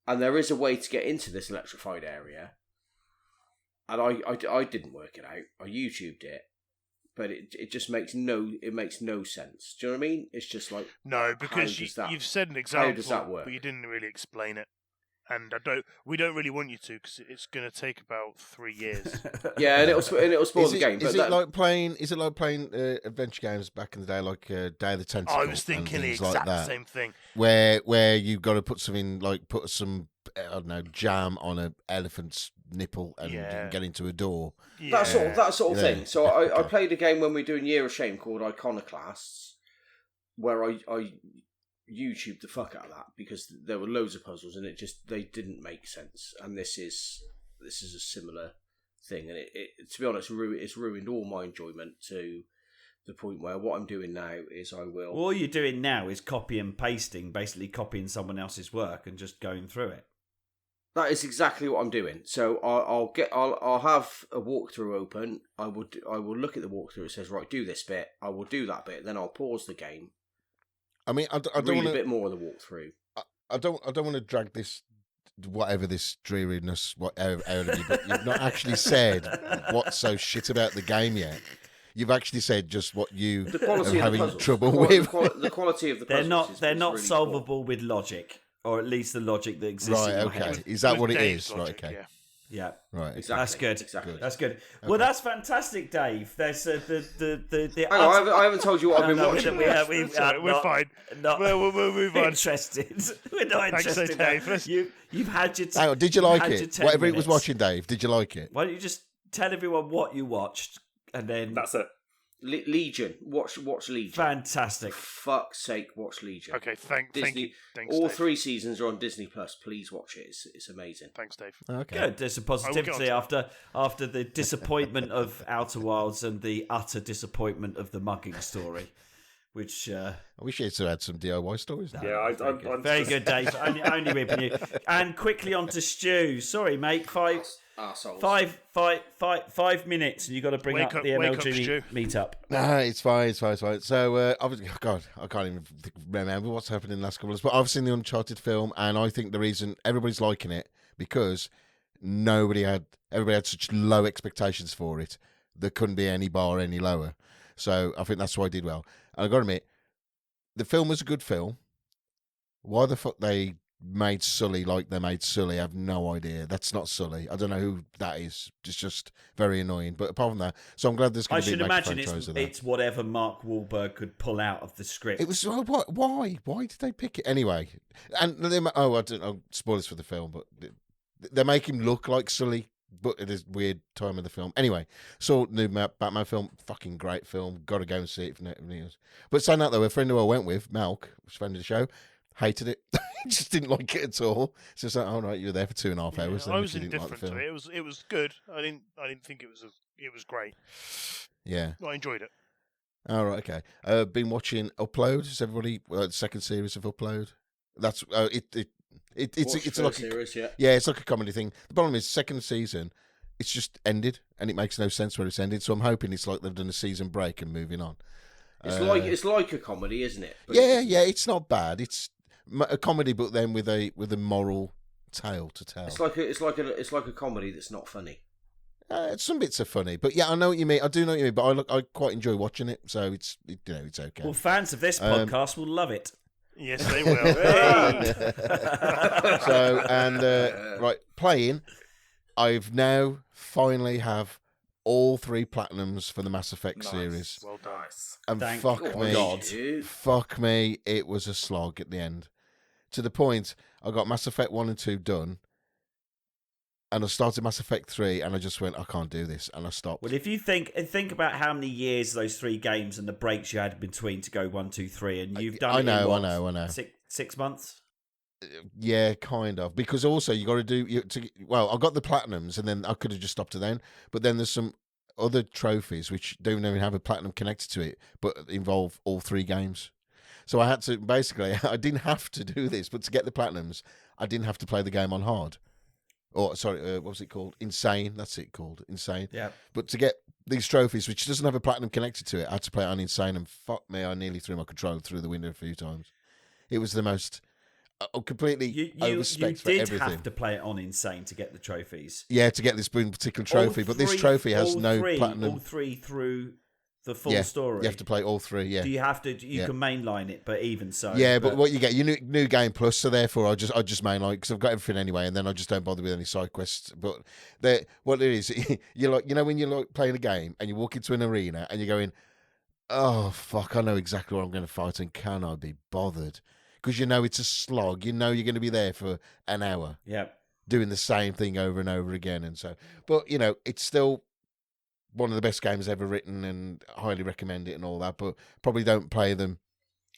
And there is a way to get into this electrified area. And I didn't work it out. I YouTubed it, but it just makes no sense. Do you know what I mean? It's just like no, because you've said an example, how does that work? But you didn't really explain it, and we don't really want you to because it's going to take about 3 years. Yeah, and it'll spoil the game. Is it like playing adventure games back in the day, like Day of the Tentacle? I was thinking the exact same thing. Where you've got to put some I don't know, jam on an elephant's nipple and you can get into a door. Yeah. That sort of thing. So I played a game when we were doing Year of Shame called Iconoclasts, where I YouTubed the fuck out of that because there were loads of puzzles and they didn't make sense. And this is a similar thing, and it to be honest, it's ruined all my enjoyment to the point where what I'm doing now is all you're doing now is copy and pasting, basically copying someone else's work and just going through it. That is exactly what I'm doing. So I'll have a walkthrough open. I will look at the walkthrough. It says, right, do this bit. I will do that bit. Then I'll pause the game. I mean, I don't read want a bit more of the walkthrough. I don't want to drag this dreariness out of you, but you've not actually said what's so shit about the game yet. You've actually said just what are having trouble with. The quality of the puzzles. They're not really solvable with logic. or at least the logic that exists Right, in your okay. head. Is that With what it Dave's is? logic, Right, okay. yeah. Yeah. Right. Exactly. That's good. Exactly. That's good. Well, that's fantastic, Dave. There's the Hang on, I haven't told you what I've been watching. We're fine. Not We'll move on. interested. We're not Thanks, interested. Dave. You've had your. Hang on, did you you've like had your it? 10 Whatever it was minutes. watching, Dave, did you like it? Why don't you just tell everyone what you watched and then That's it. Legion. Watch Legion. fantastic. For fuck's sake, watch Legion. Okay, thank you. Disney. Thanks, All Dave. 3 seasons are on Disney Plus. Please watch it. It's amazing. Thanks, Dave. Okay. Good. There's some positivity after the disappointment of Outer Wilds and the utter disappointment of the mugging story, which I wish you had had some DIY stories. Now. Yeah, I'm very just- good, Dave. only ripping you. And quickly on to Stu. Sorry, mate. Arseholes. 5 minutes, and you got to bring up the wake up, MLG Stu. meetup. No, it's fine. So, obviously, God, I can't even remember what's happened in the last couple of months. But I've seen the Uncharted film, and I think the reason everybody's liking it because everybody had such low expectations for it. There couldn't be any bar any lower. So I think that's why I did well. And I got to admit, the film was a good film. Why the fuck they made Sully like they made Sully, I have no idea. That's not Sully. I don't know who that is. It's just very annoying. But apart from that, so I'm glad there's I going to be should a imagine franchise of that. it's whatever Mark Wahlberg could pull out of the script. It was why did they pick it anyway? And I don't know. Spoilers for the film, but they make him look like Sully, but at this weird time of the film. Anyway, saw the new Batman film, fucking great film. Got to go and see it for news. But saying that though, a friend who I went with, Malk, was a friend of the show, hated it. Just didn't like it at all. It's just like, oh right, you were there for 2.5 hours. I was indifferent to it. It was good. I didn't think it was great. Yeah, I enjoyed it. all right, okay. Been watching Upload. Is everybody the second series of Upload? That's it's like series, yeah. it's like a comedy thing. The problem is second season, it's just ended and it makes no sense where it's ended. So I'm hoping it's like they've done a season break and moving on. It's like a comedy, isn't it? But Yeah, it's not bad. It's a comedy, but then with a moral tale to tell. It's like a comedy that's not funny. Some bits are funny, but yeah, I know what you mean. I do know what you mean, but I quite enjoy watching it, so it's okay. Well, fans of this podcast will love it. Yes, they will. So right, playing. I've now finally have all 3 platinums for the Mass Effect series, Well done. Nice. and Thank fuck me, it was a slog at the end. To the point, I got Mass Effect 1 and 2 done, and I started Mass Effect 3, and I just went, I can't do this, and I stopped. Well, if you think about how many years those 3 games and the breaks you had between to go 1, 2, 3, and you've done I know. 6 months. Yeah, kind of. Because also you got to do. I got the platinums, and then I could have just stopped it then. But then there's some other trophies which don't even have a platinum connected to it, but involve all 3 games. So I had to basically. I didn't have to do this, but to get the platinums, I didn't have to play the game on hard. Or sorry, what was it called? Insane. That's it called Insane. Yeah. But to get these trophies, which doesn't have a platinum connected to it, I had to play it on Insane, and fuck me, I nearly threw my controller through the window a few times. It was the most. Completely You overspec for did everything. have to play it on Insane to get the trophies. Yeah, to get this particular trophy, but this trophy has no platinum. All 3 through the full Yeah, story. you have to play all 3. Yeah, Do you have to? You can mainline it, but even so. yeah, but what you get, you new game plus. So therefore, I just mainline because I've got everything anyway, and then I just don't bother with any side quests. But what it is, you're like, when you're like playing a game and you walk into an arena and you're going, oh fuck, I know exactly what I'm going to fight, and can I be bothered? Because it's a slog. You know you're going to be there for an hour. Yeah. Doing the same thing over and over again. And so, but, it's still one of the best games ever written, and highly recommend it and all that, but probably don't play them.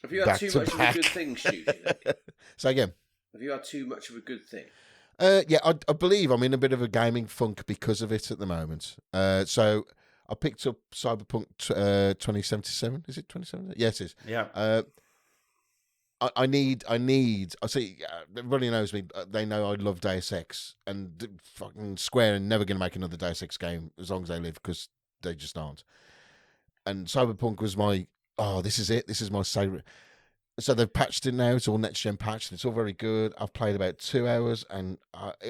Have you had back too to much of a back. good thing, Stu? So again. Have you had too much of a good thing? Yeah, I believe I'm in a bit of a gaming funk because of it at the moment. So I picked up Cyberpunk 2077. Is it 2077? Yes, it is. Yeah. I need. I see. Everybody knows me. They know I love Deus Ex, and fucking Square are never going to make another Deus Ex game as long as they live, because they just aren't. And Cyberpunk was my. Oh, this is it. This is my favorite. So they've patched it now. It's all next gen patched. It's all very good. I've played about 2 hours, and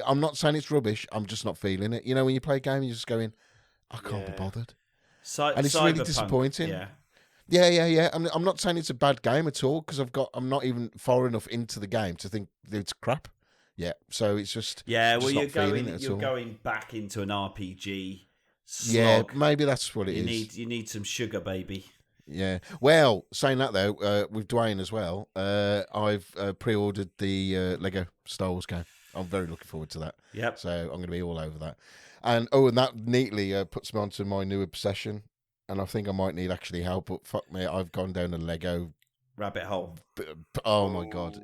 I'm not saying it's rubbish. I'm just not feeling it. When you play a game, you're just going, I can't be bothered. And it's really disappointing. Yeah. Yeah. I'm not saying it's a bad game at all because I'm not even far enough into the game to think that it's crap. Yeah, so it's just Yeah, just well, not feeling it at you're all. going back into an RPG Yeah, slog. maybe that's what it is. You need some sugar, baby. Yeah. Well, saying that though, with Duane as well, I've pre-ordered the Lego Star Wars game. I'm very looking forward to that. Yep. So I'm going to be all over that. And that neatly puts me onto my new obsession. And I think I might need actually help. But fuck me, I've gone down a Lego Rabbit hole. Oh my god,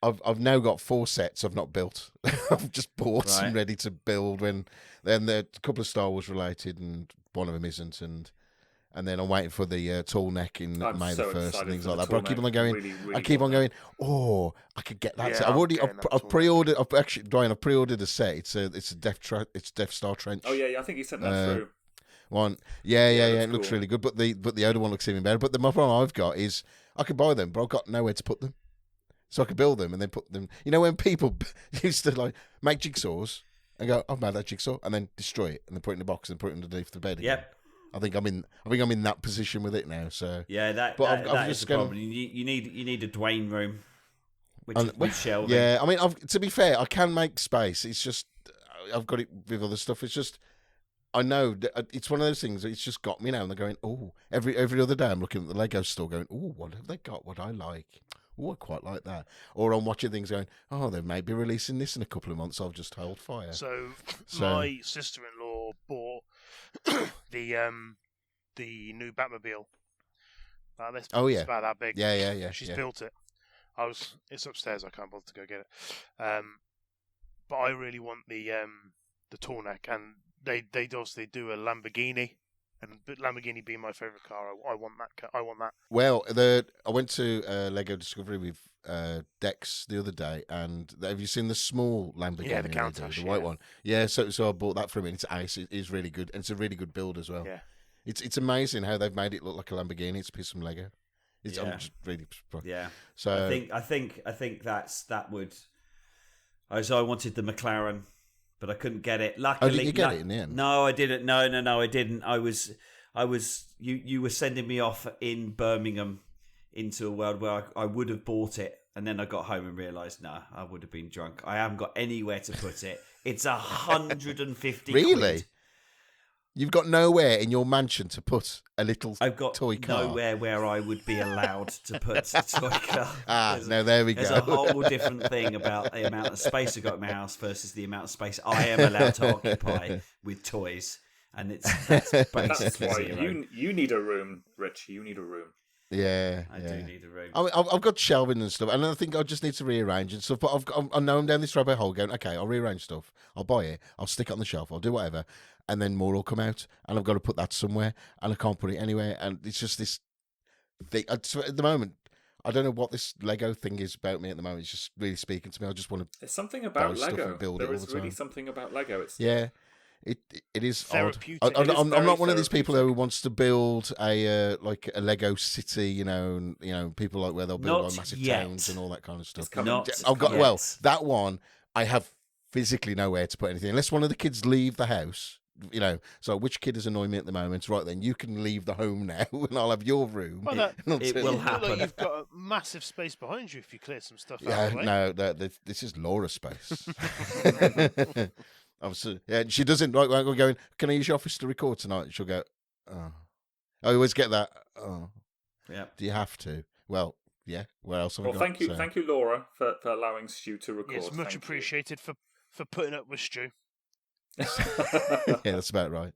I've now got 4 sets I've not built. I've just bought and ready to build. Then there a couple of Star Wars related, and one of them isn't. And then I'm waiting for the tall neck in May the 1st and things like that. But I keep on going. Really, really I keep on going. Oh, I could get that. Yeah, I've pre-ordered. I've pre-ordered a set. It's a Death Star trench. Oh yeah, I think you sent that through. One, yeah, it cool. looks really good. But the other one looks even better. But the problem I've got is I could buy them, but I've got nowhere to put them. So I could build them and then put them. You know when people used to like make jigsaws and go, "I've made that jigsaw," and then destroy it and then put it in a box and put it underneath the bed again. Yep. I think I'm in that position with it now. So yeah, that is the problem. You need a Duane room, which is shelving. Yeah, I mean, to be fair, I can make space. It's just I've got it with other stuff. It's just I know it's one of those things. It's just got me now, and they're going, oh, every other day I'm looking at the Lego store, going, oh, what have they got? What I like? Oh, I quite like that. Or I'm watching things going, oh, they may be releasing this in a couple of months. I'll just hold fire. So my sister-in-law bought the new Batmobile. It's about that big. Yeah. She's built it. It's upstairs. I can't bother to go get it. But I really want the tall neck, and they obviously do a Lamborghini, and Lamborghini being my favourite car, I want that. I want that. Well, I went to Lego Discovery with Dex the other day, and have you seen the small Lamborghini? Yeah, the Countach, the white one. Yeah, so I bought that for him, and it's ice. It is really good, and it's a really good build as well. Yeah, it's amazing how they've made it look like a Lamborghini. It's a piece of Lego. I'm just really surprised. Yeah. So I think that would. So I wanted the McLaren, but I couldn't get it. Luckily, did you get it in the end? No, I didn't. No, I didn't. I was. You were sending me off in Birmingham into a world where I would have bought it, and then I got home and realised, no, I would have been drunk. I haven't got anywhere to put it. It's 150. Really? Quid. You've got nowhere in your mansion to put a little I've got toy car. Nowhere where I would be allowed to put a toy car. There we go. There's a whole different thing about the amount of space I've got in my house versus the amount of space I am allowed to occupy with toys. And that's basically why zero. you need a room, Rich. You need a room. Yeah, I do need a room. I mean, I've got shelving and stuff, and I think I just need to rearrange and stuff. But I know I'm down this rabbit hole going, okay, I'll rearrange stuff. I'll buy it. I'll stick it on the shelf. I'll do whatever. And then more will come out, and I've got to put that somewhere, and I can't put it anywhere. And it's just this thing. At the moment, I don't know what this Lego thing is about me at the moment. It's just really speaking to me. I just want to. It's something about buy Lego. Stuff and build There it all is the really time. something about Lego. It's It is therapeutic. odd. I'm not one of these people therapeutic. who wants to build a like a Lego city, and people like where they'll build like massive towns and all that kind of stuff. That one I have physically nowhere to put anything unless one of the kids leave the house. So which kid is annoying me at the moment? Right then, you can leave the home now, and I'll have your room. Well, it will happen. Like you've got a massive space behind you if you clear some stuff out. Yeah, no, this is Laura's space. She doesn't like when we're going, can I use your office to record tonight? She'll go, oh. I always get that. Oh, yeah. Do you have to? Well, yeah. What else have Well, I got? thank you, Laura, for allowing Stu to record. Yes, much appreciated for putting up with Stu. Yeah, that's about right.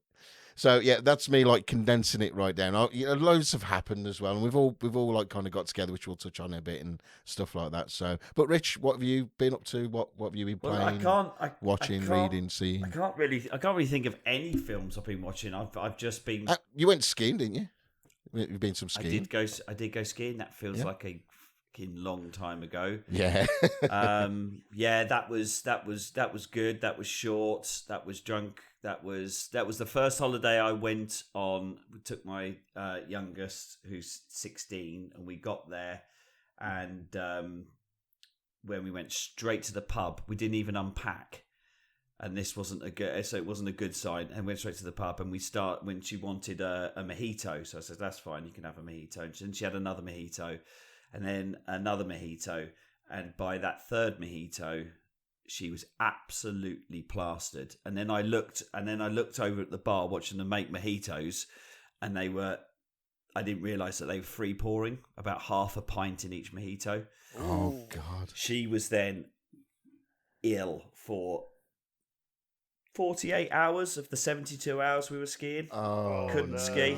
So yeah, that's me like condensing it right down. Loads have happened as well, and we've all like kind of got together, which we'll touch on a bit and stuff like that. So, but Rich, what have you been up to? What have you been playing? Watching, reading, seeing. I can't really think of any films I've been watching. I've just been. You went skiing, didn't you? You've been some skiing. I did go skiing. That feels like a fucking long time ago. Yeah. That was good. That was short. That was drunk. That was the first holiday I went on. We took my youngest, who's 16, and we got there, and when we went straight to the pub, we didn't even unpack. and this wasn't a good, so it wasn't a good sign. And went straight to the pub, and when she wanted a mojito, so I said that's fine, you can have a mojito. And she had another mojito, and then another mojito, and by that third mojito, she was absolutely plastered. And then I looked over at the bar watching them make mojitos, and I didn't realise that they were free pouring, about half a pint in each mojito. Oh God! She was then ill for 48 hours of the 72 hours we were skiing. Oh, couldn't ski,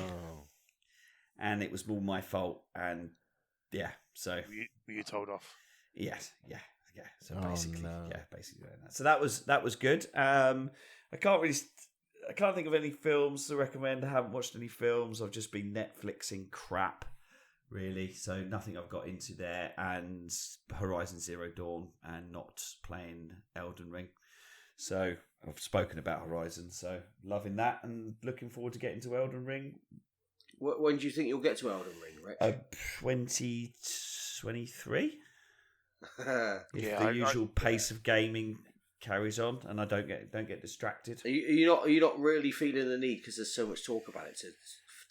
and it was all my fault. And yeah, so Were you told off? yes, yeah. So basically. So that was good. I can't think of any films to recommend. I haven't watched any films. I've just been Netflixing crap, really. So nothing I've got into there. And Horizon Zero Dawn, and not playing Elden Ring. So I've spoken about Horizon. So loving that and looking forward to getting to Elden Ring. When do you think you'll get to Elden Ring, Rich? 2023. If Yeah, the usual pace of gaming carries on, and I don't get distracted. Are you not really feeling the need because there's so much talk about it to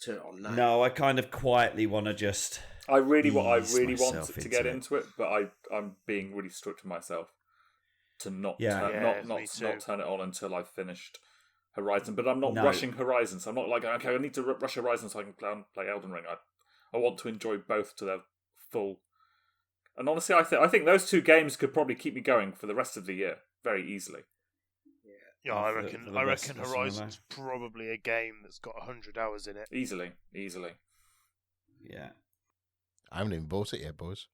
turn it on now? No, I kind of quietly want to just. I really ease want myself to get into it. into it, but I'm being really strict with myself to not Yeah. Me too. not turn it on until I've finished Horizon. But I'm not No. rushing Horizon, so I'm not like, okay, I need to rush Horizon so I can play Elden Ring. I want to enjoy both to their full. And honestly, I think those two games could probably keep me going for the rest of the year very easily. Yeah, I For reckon. the I rest reckon of the summer. Horizon's probably a game that's got 100 hours in it. Easily. Yeah. I haven't even bought it yet, boys.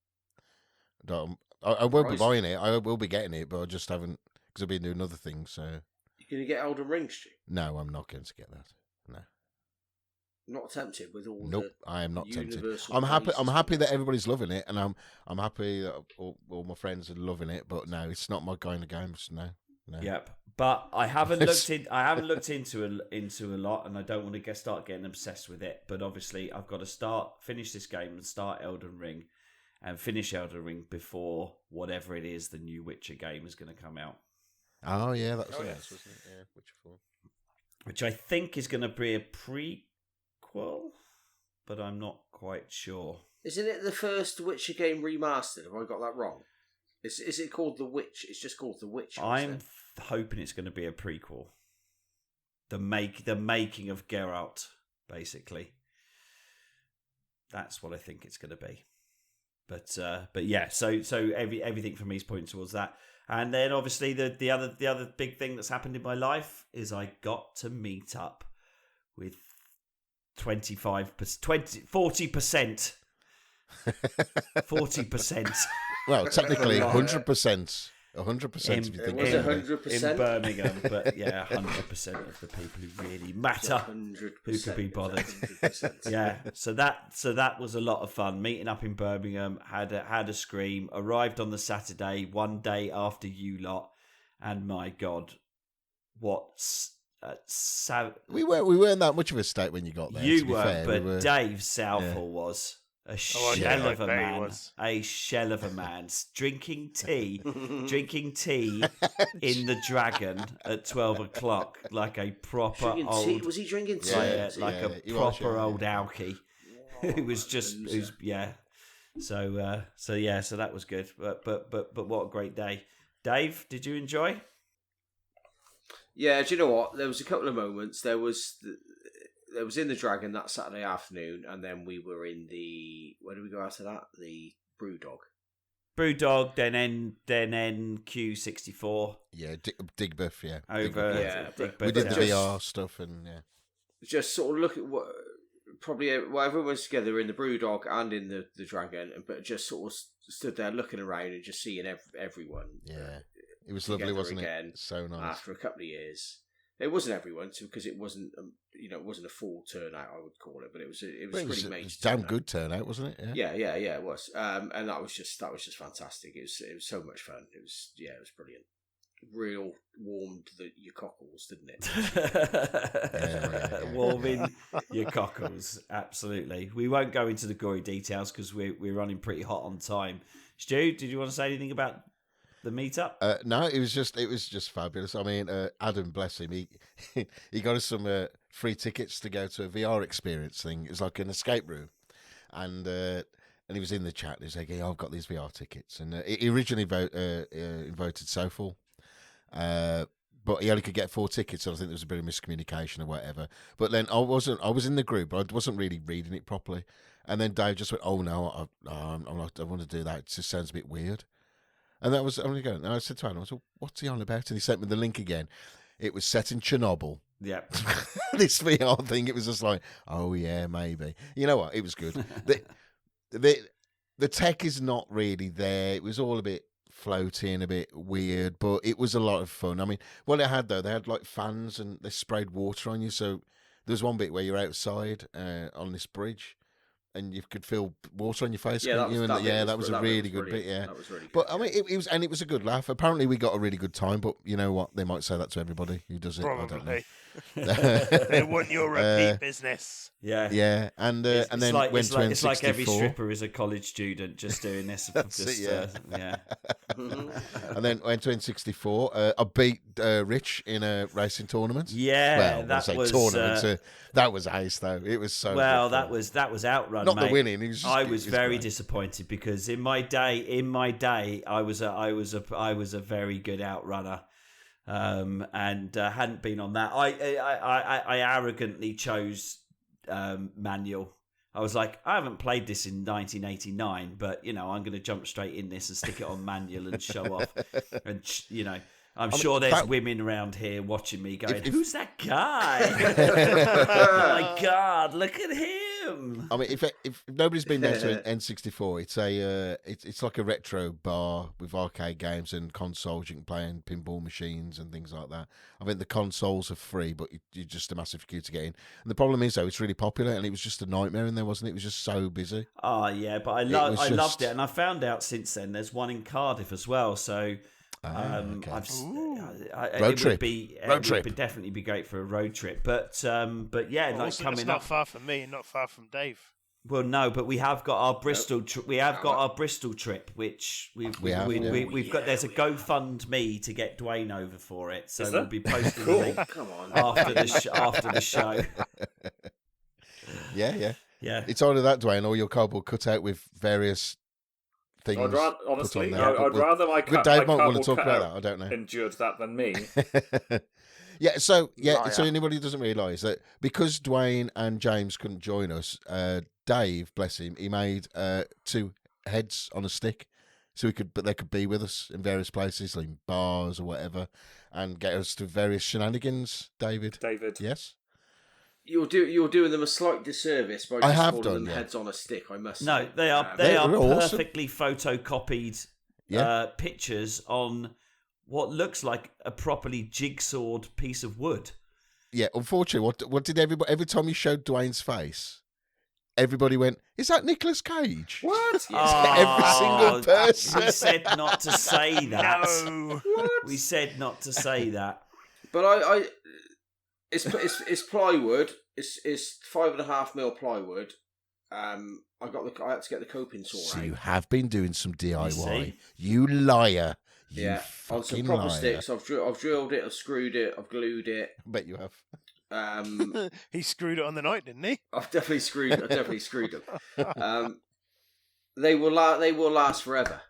I won't be buying it. I will be getting it, but I just haven't, because I've been doing other things. So You're going to get Elden Ring, Stu? no, I'm not going to get that. No. Not tempted with all Nope, the I am not tempted. universal I'm happy. praises I'm happy that given. everybody's loving it, and I'm happy that all my friends are loving it. But no, it's not my kind of games. No. Yep. But I haven't looked into a lot, and I don't want to start getting obsessed with it. But obviously, I've got to finish this game and start Elden Ring, and finish Elden Ring before whatever it is the new Witcher game is going to come out. Oh yeah, that's Oh, yes, yes. wasn't it? Yeah, Witcher 4. Which I think is going to be a prequel, but I'm not quite sure. Isn't it the first Witcher game remastered? Have I got that wrong? Is it called The Witch? It's just called The Witcher. I'm hoping it's going to be a prequel. The making of Geralt, basically. That's what I think it's going to be. But yeah, so everything from me is pointing towards that. And then obviously the other big thing that's happened in my life is I got to meet up with 40%. 40%. Well, technically, 100%. 100% if you think Was it about it. 100%? In Birmingham, but yeah, 100% of the people who really matter, 100%. who could be bothered. 100%. Yeah, so that was a lot of fun. Meeting up in Birmingham, had a scream. Arrived on the Saturday, one day after you lot, and my God, We weren't that much of a state when you got there. you to be were, fair. but We were, Dave Southall was. A shell yeah, of a I bet he man, was. a shell of a man, drinking tea in the Dragon at 12 o'clock, like a proper Drinking old, tea? Was he drinking tea? like Yeah, a he was, proper yeah. old alky, who was just, yeah. So that was good. But what a great day, Dave. Did you enjoy? Yeah, do you know what? There was a couple of moments. There was in the Dragon that Saturday afternoon, and then we were in the, where did we go after that? The Brewdog. Brewdog, then NQ64 Yeah, Digbuff, yeah. over. Yeah, but We did the just- VR stuff, and yeah. Just sort of look at what, probably, well, everyone was together in the Brewdog and in the Dragon, but just sort of stood there looking around and just seeing everyone. Yeah. It was lovely, together wasn't again it? So nice. After a couple of years. It wasn't everyone, because it wasn't, it wasn't a full turnout, I would call it, but it was Well, pretty it major. was damn turnout. good turnout, wasn't it? Yeah. Yeah, it was. And that was just fantastic. It was so much fun. It was brilliant. Real warmed your cockles, didn't it? Yeah. Warming your cockles, absolutely. We won't go into the gory details because we're running pretty hot on time. Stu, did you want to say anything about the meetup? No, it was just fabulous. I mean, Adam, bless him, he got us some free tickets to go to a VR experience thing. It was like an escape room, and he was in the chat. He was like, "Yeah, I've got these VR tickets," and he originally invited Sofal, but he only could get 4 tickets. So I think there was a bit of miscommunication or whatever. But then I was in the group, but I wasn't really reading it properly. And then Dave just went, "Oh no, I'm not. I want to do that. It just sounds a bit weird." And that was only going. And I said to him, "I was, what's he on about?" And he sent me the link again. It was set in Chernobyl. Yeah. This VR thing. It was just like, oh yeah, maybe. You know what? It was good. The tech is not really there. It was all a bit floating, a bit weird, but it was a lot of fun. I mean, what it had though, they had like fans and they sprayed water on you. So there was one bit where you're outside on this bridge, and you could feel water on your face. Yeah, that was a really good bit. Yeah, that was really good. But I mean, it was a good laugh. Apparently, we got a really good time. But you know what? They might say that to everybody who does it. I don't know. Probably. They want your repeat business. Yeah, yeah, and then like, went to N64. It's like every stripper is a college student just doing this. Yeah. And then went to N64. I beat Rich in a racing tournament. Yeah, well, that was tournament. That was ace though. It was so well. good That was outrun. Not mate. the winning. It was just, I was very great. disappointed because in my day, I was a very good outrunner. And hadn't been on that. I arrogantly chose manual. I was like, I haven't played this in 1989, but you know, I'm going to jump straight in this and stick it on manual and show off. And you know, I'm sure there's women around here watching me going, "Who's that guy? Oh my god, look at him!" I mean, if nobody's been there to an N64, it's like a retro bar with arcade games and consoles. You can play in pinball machines and things like that. I think the consoles are free, but you're just a massive queue to get in. And the problem is, though, it's really popular, and it was just a nightmare in there, wasn't it? It was just so busy. Oh yeah, but I loved it, and I found out since then there's one in Cardiff as well. So. Okay. Road trip. It would definitely be great for a road trip, but yeah, Well, like also, coming it's up. not far from me, not far from Dave. Well, no, but we have got our Bristol. We have got our Bristol trip, which we've got. There's a GoFundMe to get Duane over for it, so we'll be posting the link after the show. Yeah. Yeah. It's either that, Duane, or your cardboard cutout with various things. I'd I'd rather my Dave might want to cardboard talk about cutout that. I don't know. endured that than me. So anybody who doesn't realise that because Duane and James couldn't join us, Dave, bless him, he made 2 heads on a stick, so they could be with us in various places, like bars or whatever, and get us to various shenanigans. David, yes. You're doing them a slight disservice by just calling them heads on a stick. I must. No, say. they are perfectly photocopied pictures on what looks like a properly jigsawed piece of wood. Yeah, unfortunately, what did every time you showed Duane's face, everybody went, "Is that Nicolas Cage?" What? Every single person. We said not to say that. No. We said not to say that. But it's plywood. It's 5.5mm plywood. I had to get the coping saw So out. you have been doing some DIY. see? You liar. You Yeah, on some fucking proper liar. sticks. I've drilled it. I've screwed it. I've glued it. I bet you have. He screwed it on the night, didn't he? I've definitely screwed them. They will last forever.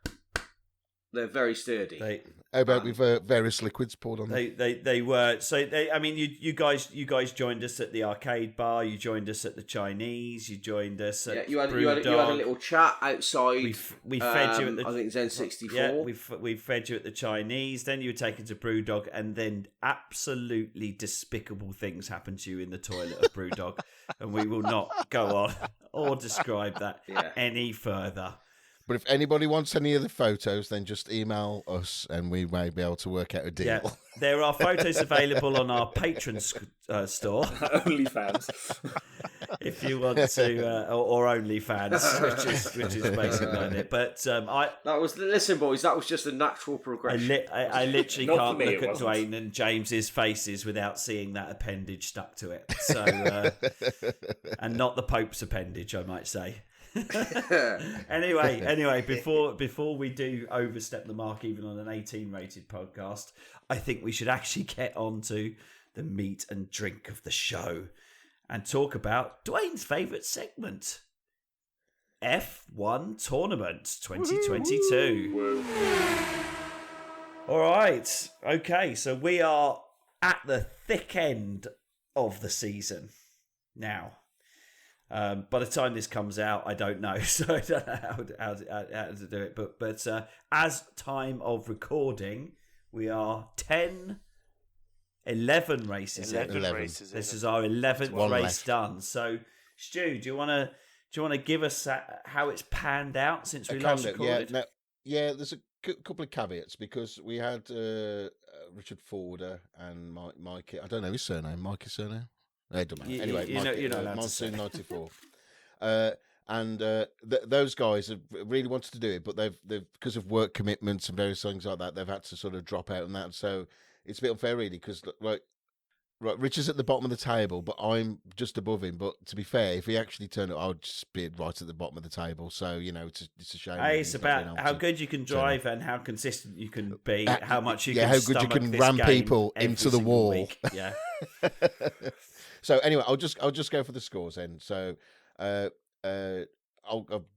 They're very sturdy. How about with various liquids poured on them? They were so. I mean, you guys joined us at the arcade bar. You joined us at the Chinese. You joined us at you had a little chat outside. We fed you at the. I think it's N64. Yeah, we fed you at the Chinese. Then you were taken to Brewdog, and then absolutely despicable things happened to you in the toilet of Brewdog, and we will not go on or describe that any further. But if anybody wants any of the photos, then just email us and we may be able to work out a deal. Yeah, there are photos available on our Patreon store. OnlyFans. If you want to, or OnlyFans, which is basically it. But listen, boys, that was just a natural progression. I literally Not can't for me, look it at wasn't. Duane and James's faces without seeing that appendage stuck to it. So, and not the Pope's appendage, I might say. Anyway, before we do overstep the mark, even on an 18 rated podcast, I think we should actually get on to the meat and drink of the show and talk about Duane's favourite segment, F1 Tournament 2022. All right. Okay, so we are at the thick end of the season now. By the time this comes out, I don't know, so I don't know how to do it. But as time of recording, we are 11 races. 11 races. This is our 11th One race left. done. So, Stu, do you want to give us how it's panned out since we last recorded? There's a couple of caveats because we had Richard Forder and Mike. I don't know his surname. Mike's surname. It doesn't matter. Anyway, you're not allowed to say. Monsoon 94. Those guys have really wanted to do it, but they've because of work commitments and various things like that, they've had to sort of drop out and that. So it's a bit unfair, really, because right, Richard's at the bottom of the table, but I'm just above him. But to be fair, if he actually turned up, I would just be right at the bottom of the table. So it's a shame. Hey, it's about how good you can drive and how consistent you can be, how much you can how good you can ram people into the wall. Week. Yeah. So anyway, I'll just go for the scores then. So I'll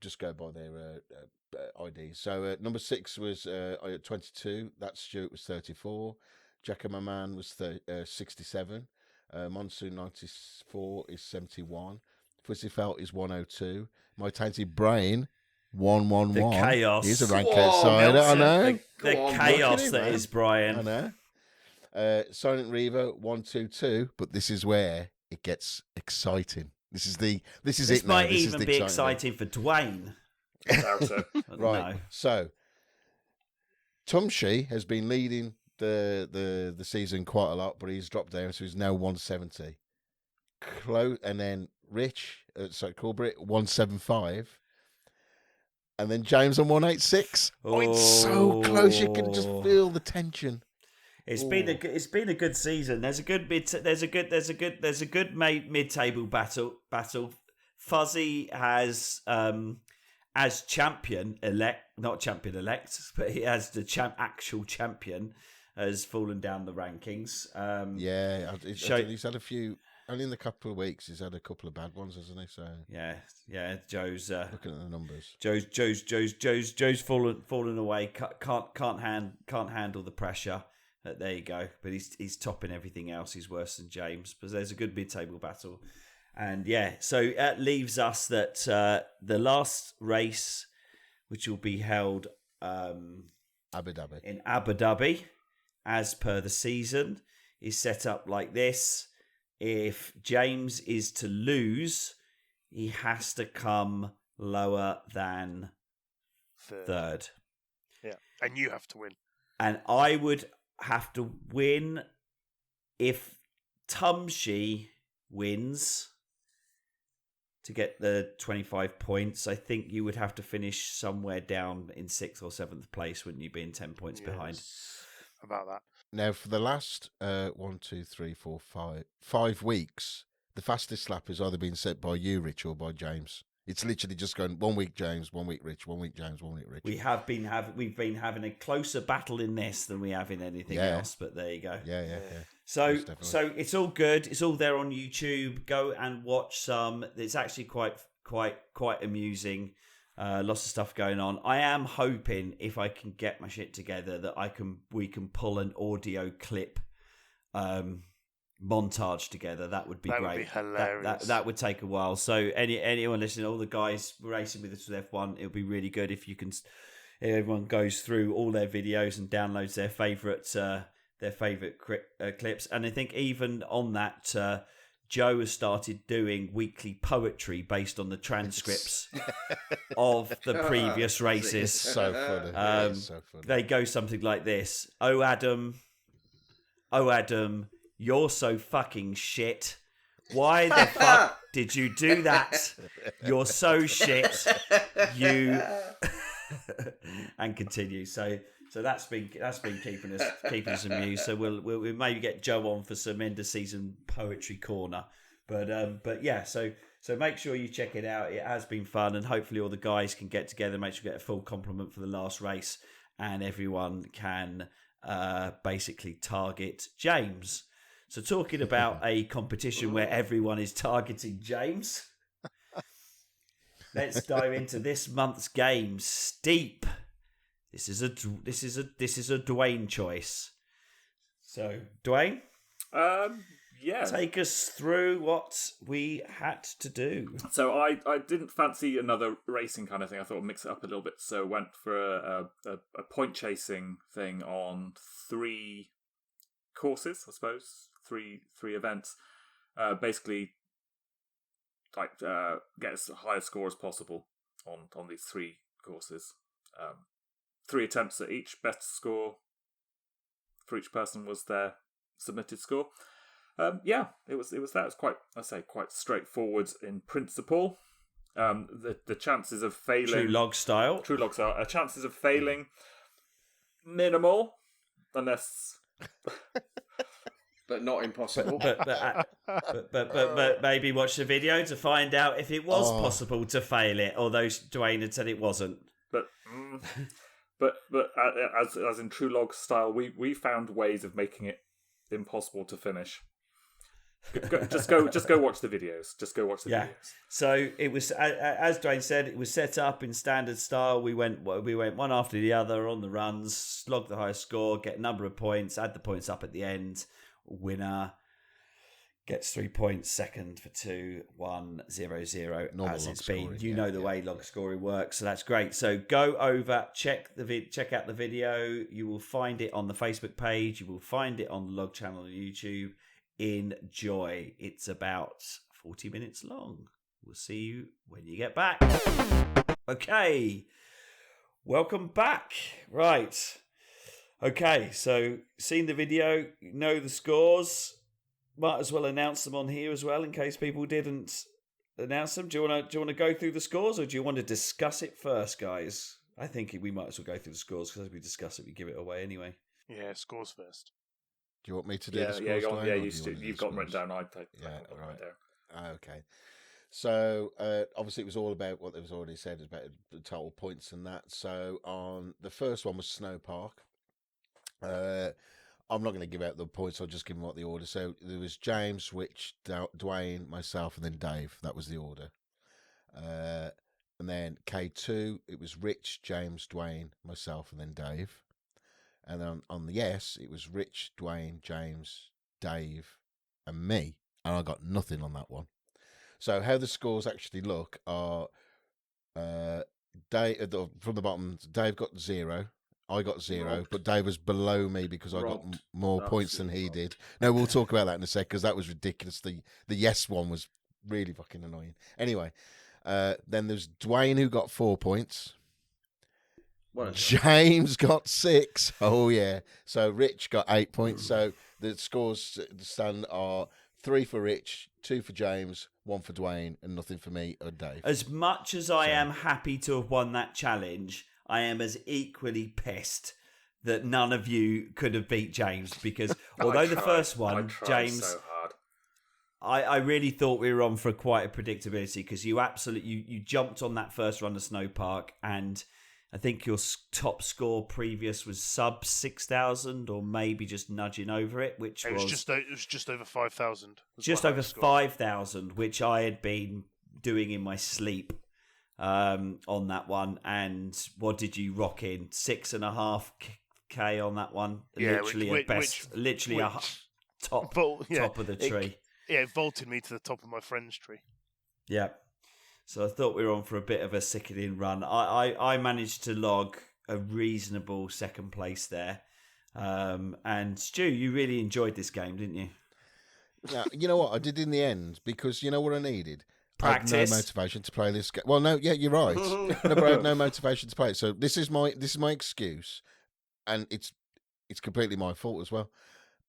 just go by their IDs. So number 6 was 22. That Stuart was 34. Jack and my man was 67. Monsoon 94 is 71. Fussy Felt is 102. My tainted brain 111. The chaos. He's a rank outsider. I know. The chaos that is Brian. I know. Silent Reaver 122. But this is where it gets exciting. This might even be exciting for Duane. Right. No. So Tumshi has been leading the season quite a lot, but he's dropped down, so he's now 170. And then Rich, cruelbrit 175, and then James on 186. Oh, it's so close! You can just feel the tension. It's been a good season. There's a good mid-table battle. Fuzzy has as champion elect, not champion elect, but he has the actual champion has fallen down the rankings. He's had a few. Only in a couple of weeks, he's had a couple of bad ones, hasn't he? So yeah. Joe's looking at the numbers. Joe's fallen away. Can't handle the pressure. There you go. But he's topping everything else. He's worse than James. But there's a good mid-table battle. And so that leaves us that the last race, which will be held in Abu Dhabi, as per the season, is set up like this. If James is to lose, he has to come lower than third. Yeah, and you have to win. And I would have to win if Tumshi wins to get the 25 points. I think you would have to finish somewhere down in 6th or 7th place, wouldn't you, being 10 points behind? About that. Now, for the last 5 weeks, the fastest lap has either been set by you, Rich, or by James. It's literally just going 1 week James, 1 week Rich, 1 week James, 1 week Rich. We've been having a closer battle in this than we have in anything else. But there you go. Yeah. So it's all good. It's all there on YouTube. Go and watch some. It's actually quite amusing. Lots of stuff going on. I am hoping, if I can get my shit together, that we can pull an audio clip montage together. That would be great. Would be hilarious. That would take a while. So anyone listening, all the guys racing with us with F1, it'll be really good if you can. Everyone goes through all their videos and downloads their favourite clips. And I think even on that, Joe has started doing weekly poetry based on the transcripts of the previous races. It's so funny. It's so funny. They go something like this: Oh Adam, you're so fucking shit. Why the fuck did you do that? You're so shit. You and continue. So that's been keeping us amused. So we'll maybe get Joe on for some end of season poetry corner. But yeah. So So make sure you check it out. It has been fun, and hopefully all the guys can get together, make sure we get a full complement for the last race, and everyone can basically target James. So talking about a competition where everyone is targeting James, let's dive into this month's game. Steep. This is a Duane choice. So Duane, yeah, take us through what we had to do. So I didn't fancy another racing kind of thing. I thought I'd mix it up a little bit. So went for a point chasing thing on 3 courses, I suppose. Three events. Basically, like get as high a score as possible on these 3 courses. 3 attempts at each. Best score for each person was their submitted score. It was that. It was quite straightforward in principle. The chances of failing, True log style. Chances of failing minimal, unless. But not impossible. But maybe watch the video to find out if it was possible to fail it. Although Duane had said it wasn't. But as in true log style, we found ways of making it impossible to finish. Just go watch the videos. Videos. So it was, as Duane said, it was set up in standard style. We went one after the other on the runs, log the highest score, get a number of points, add the points up at the end. Winner gets 3 points. Second for 2, 1, 0, 0. Normal as it's log been. scoring, You know the way log scoring works, so that's great. So go over, check out the video. You will find it on the Facebook page. You will find it on the Log channel on YouTube. Enjoy. It's about 40 minutes long. We'll see you when you get back. Okay. Welcome back. Right. Okay, so seen the video, know the scores. Might as well announce them on here as well in case people didn't announce them. Do you want to go through the scores, or do you want to discuss it first, guys? I think we might as well go through the scores because as we discuss it, we give it away anyway. Yeah, scores first. Do you want me to do the scores? You've got them written down. Right down. Okay. So obviously it was all about what was already said about the total points and that. So on the first one was Snow Park. I'm not going to give out the points. I'll just give them what the order. So there was James, Rich, Duane, myself, and then Dave. That was the order. And then K2, it was Rich, James, Duane, myself, and then Dave. And then on the yes, it was Rich, Duane, James, Dave, and me. And I got nothing on that one. So how the scores actually look are Dave, from the bottom, Dave got 0. I got 0, but Dave was below me because I got more points than he did. No, we'll talk about that in a sec because that was ridiculous. The yes one was really fucking annoying. Anyway, then there's Duane who got 4 points. James got 6. Oh, yeah. So Rich got 8 points. So the scores stand are 3 for Rich, 2 for James, 1 for Duane, and nothing for me or Dave. As much as I am happy to have won that challenge, I am as equally pissed that none of you could have beat James because although the first one, James, so hard. I really thought we were on for quite a predictability because you jumped on that first run of Snow Park and I think your top score previous was sub 6,000 or maybe just nudging over it, which was just over 5,000. Just over 5,000, which I had been doing in my sleep. On that one, and what did you rock in? 6.5K on that one. Yeah, top of the tree. It vaulted me to the top of my friend's tree. Yeah. So I thought we were on for a bit of a sickening run. I managed to log a reasonable second place there. And Stu, you really enjoyed this game, didn't you? Yeah, you know what I did in the end because you know what I needed. Practice. I had no motivation to play this game. Well, no, yeah, you're right. No, but I had no motivation to play it. So this is my excuse, and it's completely my fault as well.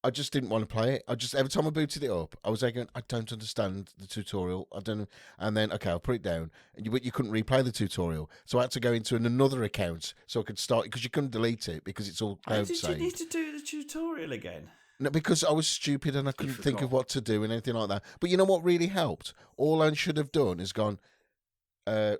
I just didn't want to play it. Every time I booted it up, I was there going, I don't understand the tutorial. I don't. And then okay, I'll put it down. But you couldn't replay the tutorial, so I had to go into another account so I could start because you couldn't delete it because it's all cloud saved. Did you need to do the tutorial again? No, because I was stupid and I couldn't think of what to do and anything like that. But you know what really helped? All I should have done is gone,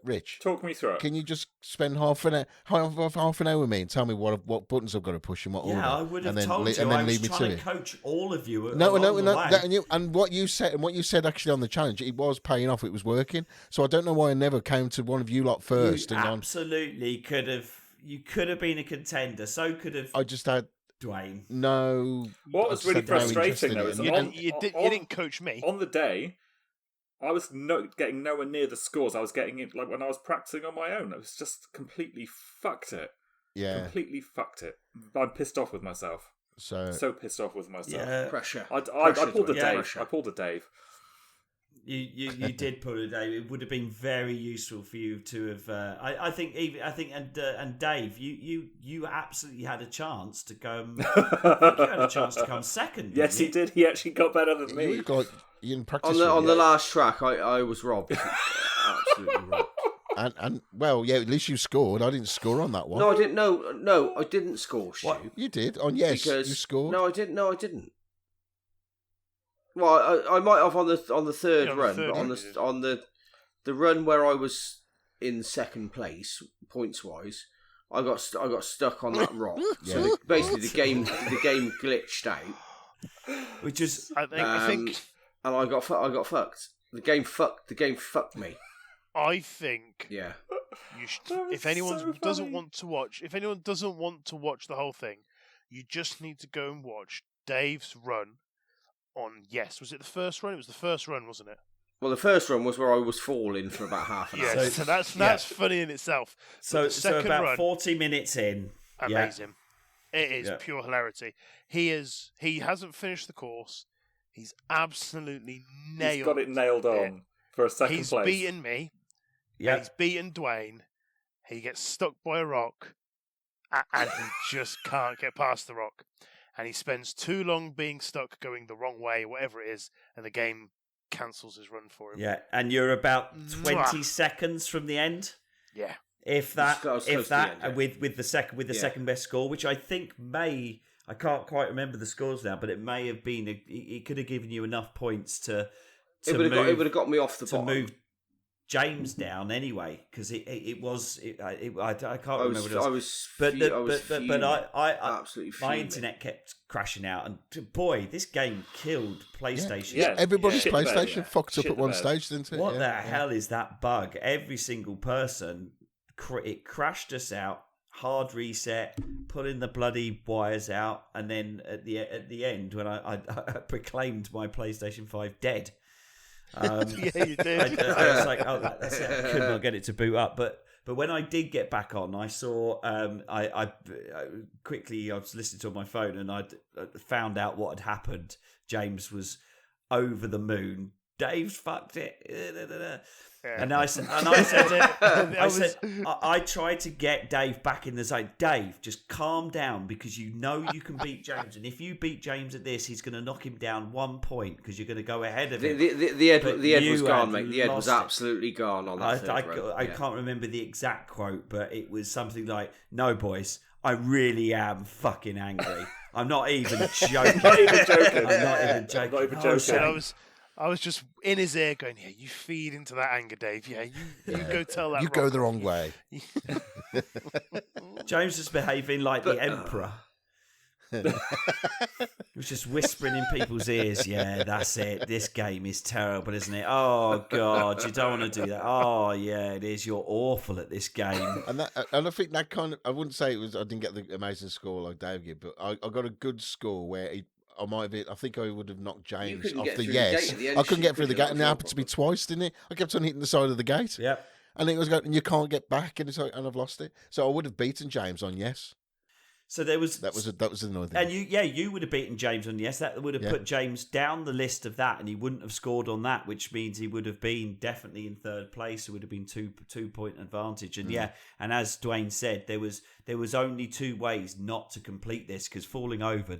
Rich, Talk me through it. can you just spend half an hour with me and tell me what buttons I've got to push in what order? I would have and then, told you. and then I was leave me trying to to it. coach all of you. No, along the way. and what you said actually on the challenge, it was paying off. It was working. So I don't know why I never came to one of you lot first. You and gone, absolutely could have. You could have been a contender. So could have. I just had Duane. no. What was really frustrating though is You didn't coach me. On the day, I was getting nowhere near the scores. I was getting it like when I was practicing on my own. I was just completely fucked it. Yeah, completely fucked it. I'm pissed off with myself. So pissed off with myself. Yeah. Pressure. I pulled a Dave. I pulled a Dave. You did pull a Dave. It would have been very useful for you to have. I think and Dave, you absolutely had a chance to come. I think you had a chance to come second. Yes, he did. He actually got better than me. You didn't practice on the last track. I was robbed. Absolutely robbed. And well, yeah, at least you scored. I didn't score on that one. No, I didn't. No, I didn't score. What? You did on yes. Because, you scored. No, I didn't. No, I didn't. Well, I might have on the third run, but on the run where I was in second place points wise, I got stuck on that rock. Yeah. So basically, the game glitched out. Which is I think, and I got fucked. The game fucked me. I think Yeah. you should, if anyone doesn't want to watch the whole thing, you just need to go and watch Dave's run on yes. Was it the first run? It was the first run, wasn't it? Well, the first run was where I was falling for about half an hour. Yeah, so that's funny in itself. so second about run, 40 minutes in. amazing. It is Yeah. pure hilarity. He hasn't finished the course. He's absolutely nailed. He's got it nailed on for a second He's place. beaten me. Yeah. And he's beaten Duane. He gets stuck by a rock, and he just can't get past the rock. And he spends too long being stuck, going the wrong way, whatever it is, and the game cancels his run for him. Yeah, and you're about 20 seconds from the end. Yeah. If that, Close to the end, yeah. with the second best score, which I think I can't quite remember the scores now, but it may have been it could have given you enough points to It would have got me off the bottom. move James down anyway, because I can't remember what it was. I was But fuming. I Absolutely my fuming. internet kept crashing out, and boy, this game killed PlayStation. Yeah. Everybody's Shit the bed, PlayStation yeah. fucked up Shit at the one bed. stage, didn't it? What Yeah, the yeah. hell is that bug? Every single person, it crashed us out. Hard reset, pulling the bloody wires out, and then at the end when I proclaimed my PlayStation 5 dead. Yeah, you did. I was like, oh, that's it. I could not get it to boot up, but when I did get back on, I saw I quickly I was listening to it on my phone, and I found out what had happened. James was over the moon. Dave's fucked it. And I said, I tried to get Dave back in the zone. Dave, just calm down, because you know you can beat James, and if you beat James at this, he's going to knock him down 1 point because you're going to go ahead of him. The head was gone, mate. The head was lost it. absolutely gone on that third run. I can't remember the exact quote, but it was something like, "No, boys, I really am fucking angry. I'm not even joking. Not even joking. I'm not even joking. Not even Oh, joking. so I was just in his ear going, yeah, you feed into that anger, Dave. Yeah, you go tell that You go rock the off. wrong way. James was behaving like the emperor. He was just whispering in people's ears, yeah, that's it. This game is terrible, isn't it? Oh, God, you don't want to do that. Oh, yeah, it is. You're awful at this game. And I think that kind of, I wouldn't say it was, I didn't get the amazing score like Dave did, but I got a good score where I think I would have knocked James couldn't off get the through the yes. gate at the end, I couldn't get through the couldn't gate, you? and it happened to me twice, didn't it? I kept on hitting the side of the gate. Yep. And it was going, and you can't get back, and I've lost it. So I would have beaten James on yes. So there was That was another thing. and you would have beaten James on yes. That would have put James down the list of that, and he wouldn't have scored on that, which means he would have been definitely in third place. It would have been 2 point advantage. And and as Duane said, there was only 2 ways not to complete this, because falling over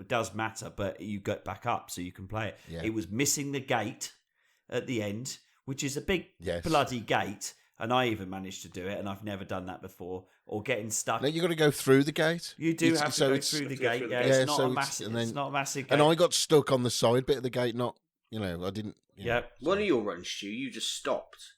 does matter, but you get back up so you can play it. Yeah. It was missing the gate at the end, which is a big Yes. bloody gate. and I even managed to do it, and I've never done that before, or getting stuck. No, you got to go through the gate. You do have to go through the gate. Yeah, it's not a massive. It's not a massive gate. And I got stuck on the side bit of the gate. Not, I didn't. Yep. One of your runs, Stu, you just stopped.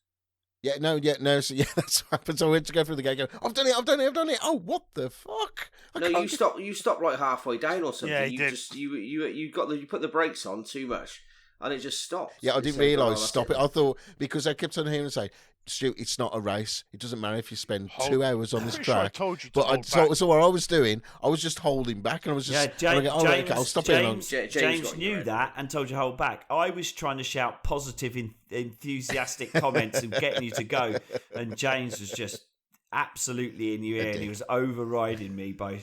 No. So that's what happened. So I went to go through the gate. I've done it. Oh, what the fuck? You stopped like halfway down or something. Yeah, you put the brakes on too much, and it just stopped. Yeah, I didn't realise. Stop it. I thought because I kept on hearing and say, Stu, it's not a race. It doesn't matter if you spend 2 hours on this track. Sure I told you to hold back. So what I was doing, I was just holding back, and I was just I'll stop it. James knew that and told you to hold back. I was trying to shout positive, enthusiastic comments and getting you to go, and James was just absolutely in your ear, and he was overriding me by.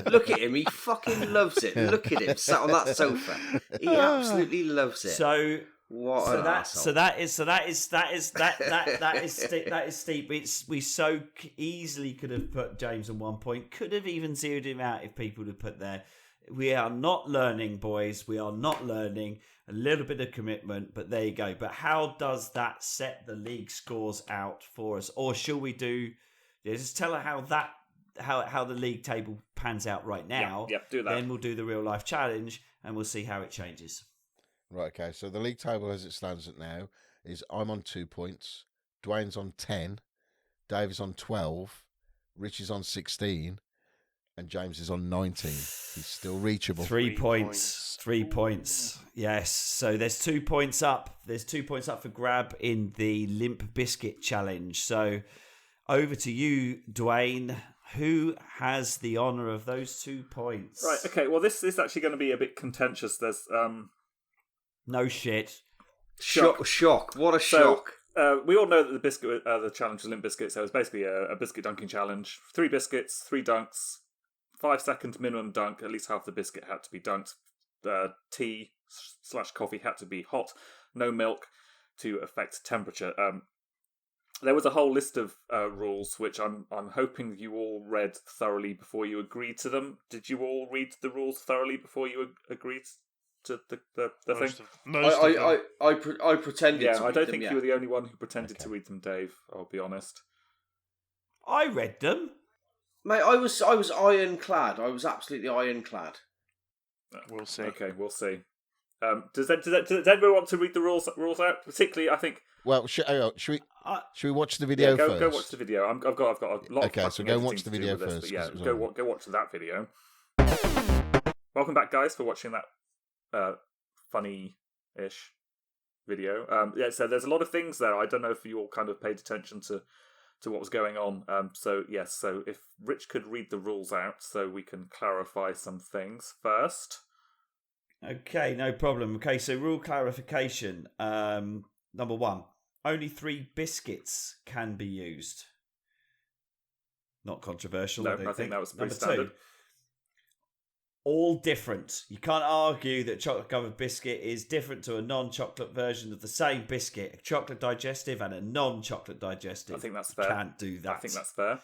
Look at him, he fucking loves it. Look at him sat on that sofa. He absolutely loves it. So that is steep. We so easily could have put James on 1 point. Could have even zeroed him out if people would have put there. We are not learning, boys. We are not learning. A little bit of commitment, but there you go. But how does that set the league scores out for us? Or shall we just tell her how the league table pans out right now? Yeah, do that. Then we'll do the real life challenge and we'll see how it changes. Right, okay. So the league table as it stands at now is I'm on 2 points, Duane's on 10, Dave is on 12, Rich is on 16, and James is on 19. He's still reachable. 3 points. 3 points. Yes. So there's 2 points up. There's 2 points up for grab in the Limp Biscuit challenge. So over to you, Duane. Who has the honour of those 2 points? Right. Okay. Well, this is actually going to be a bit contentious. There's no shit. Shock. What a shock. We all know that the challenge was Limp Biscuit, so it was basically a biscuit dunking challenge. 3 biscuits, 3 dunks, 5-second minimum dunk. At least half the biscuit had to be dunked. Tea/coffee had to be hot. No milk to affect temperature. There was a whole list of rules which I'm hoping you all read thoroughly before you agreed to them. Did you all read the rules thoroughly before you agreed to the thing? I pretended. Yeah, to I don't read think them, you were the only one who pretended to read them, Dave. I'll be honest. I read them, mate. I was ironclad. I was absolutely ironclad. We'll see. Okay, we'll see. Does anyone want to read the rules out? Particularly, I think. Well, should we watch the video first? Go watch the video. I've got a lot. Okay, so go and watch the video first. This, yeah, go watch that video. Welcome back, guys, for watching that funny-ish video. So there's a lot of things there. I don't know if you all kind of paid attention to what was going on. So if Rich could read the rules out so we can clarify some things first. Okay, no problem. Okay, so rule clarification. Number 1, only 3 biscuits can be used. Not controversial. No, I think that was pretty Number standard. 2, all different. You can't argue that chocolate covered biscuit is different to a non-chocolate version of the same biscuit. A chocolate digestive and a non-chocolate digestive. I think that's fair. Can't do that. I think that's fair.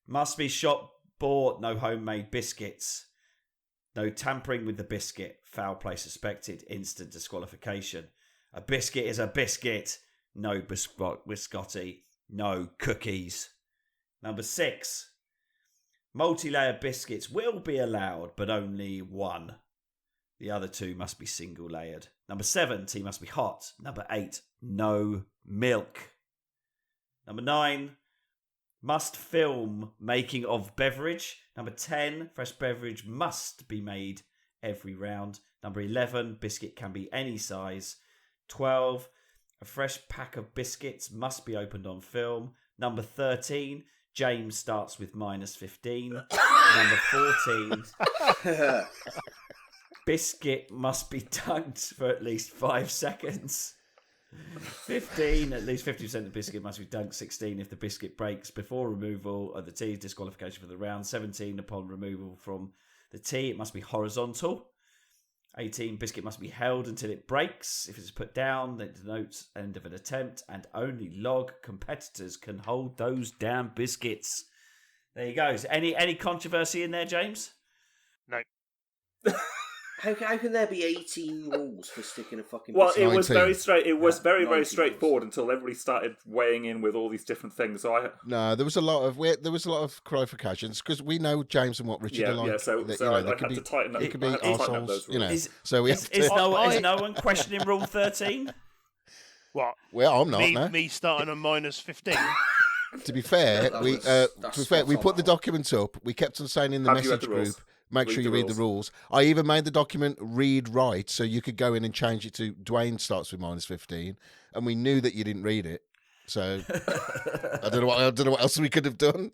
Must be shop bought, no homemade biscuits. No tampering with the biscuit. Foul play suspected. Instant disqualification. A biscuit is a biscuit. No biscotti. No cookies. Number 6. Multi-layer biscuits will be allowed, but only 1. The other 2 must be single-layered. Number 7, tea must be hot. Number 8, no milk. Number 9, must film making of beverage. Number 10, fresh beverage must be made every round. Number 11, biscuit can be any size. 12, a fresh pack of biscuits must be opened on film. Number 13, James starts with -15. Number 14, biscuit must be dunked for at least 5 seconds. 15, at least 50% of the biscuit must be dunked. 16, if the biscuit breaks before removal of the tea, disqualification for the round. 17, upon removal from the tea, it must be horizontal. 18, biscuit must be held until it breaks. If it's put down, that denotes end of an attempt, and only log competitors can hold those damn biscuits. There you go. Any controversy in there, James? No. How can there be 18 rules for sticking a fucking... Well, biscuit? it was 19. very straight. It was very 19 straightforward until everybody started weighing in with all these different things. So No, there was a lot of clarifications because we know James and what Richard are like. So that, I they had to tighten up. It could be I had to tighten up arseholes, those you know. rules. So we have to. Is no one questioning Rule 13? What? Well, I'm not. Me, No. me starting on -15. To be fair, That's we spot put the on. document up. We kept on saying in the Have you read message the rules? group, make Read sure the you read the rules. I even made the document read right, so you could go in and change it to Duane starts with -15, and we knew that you didn't read it. So I don't know what else we could have done.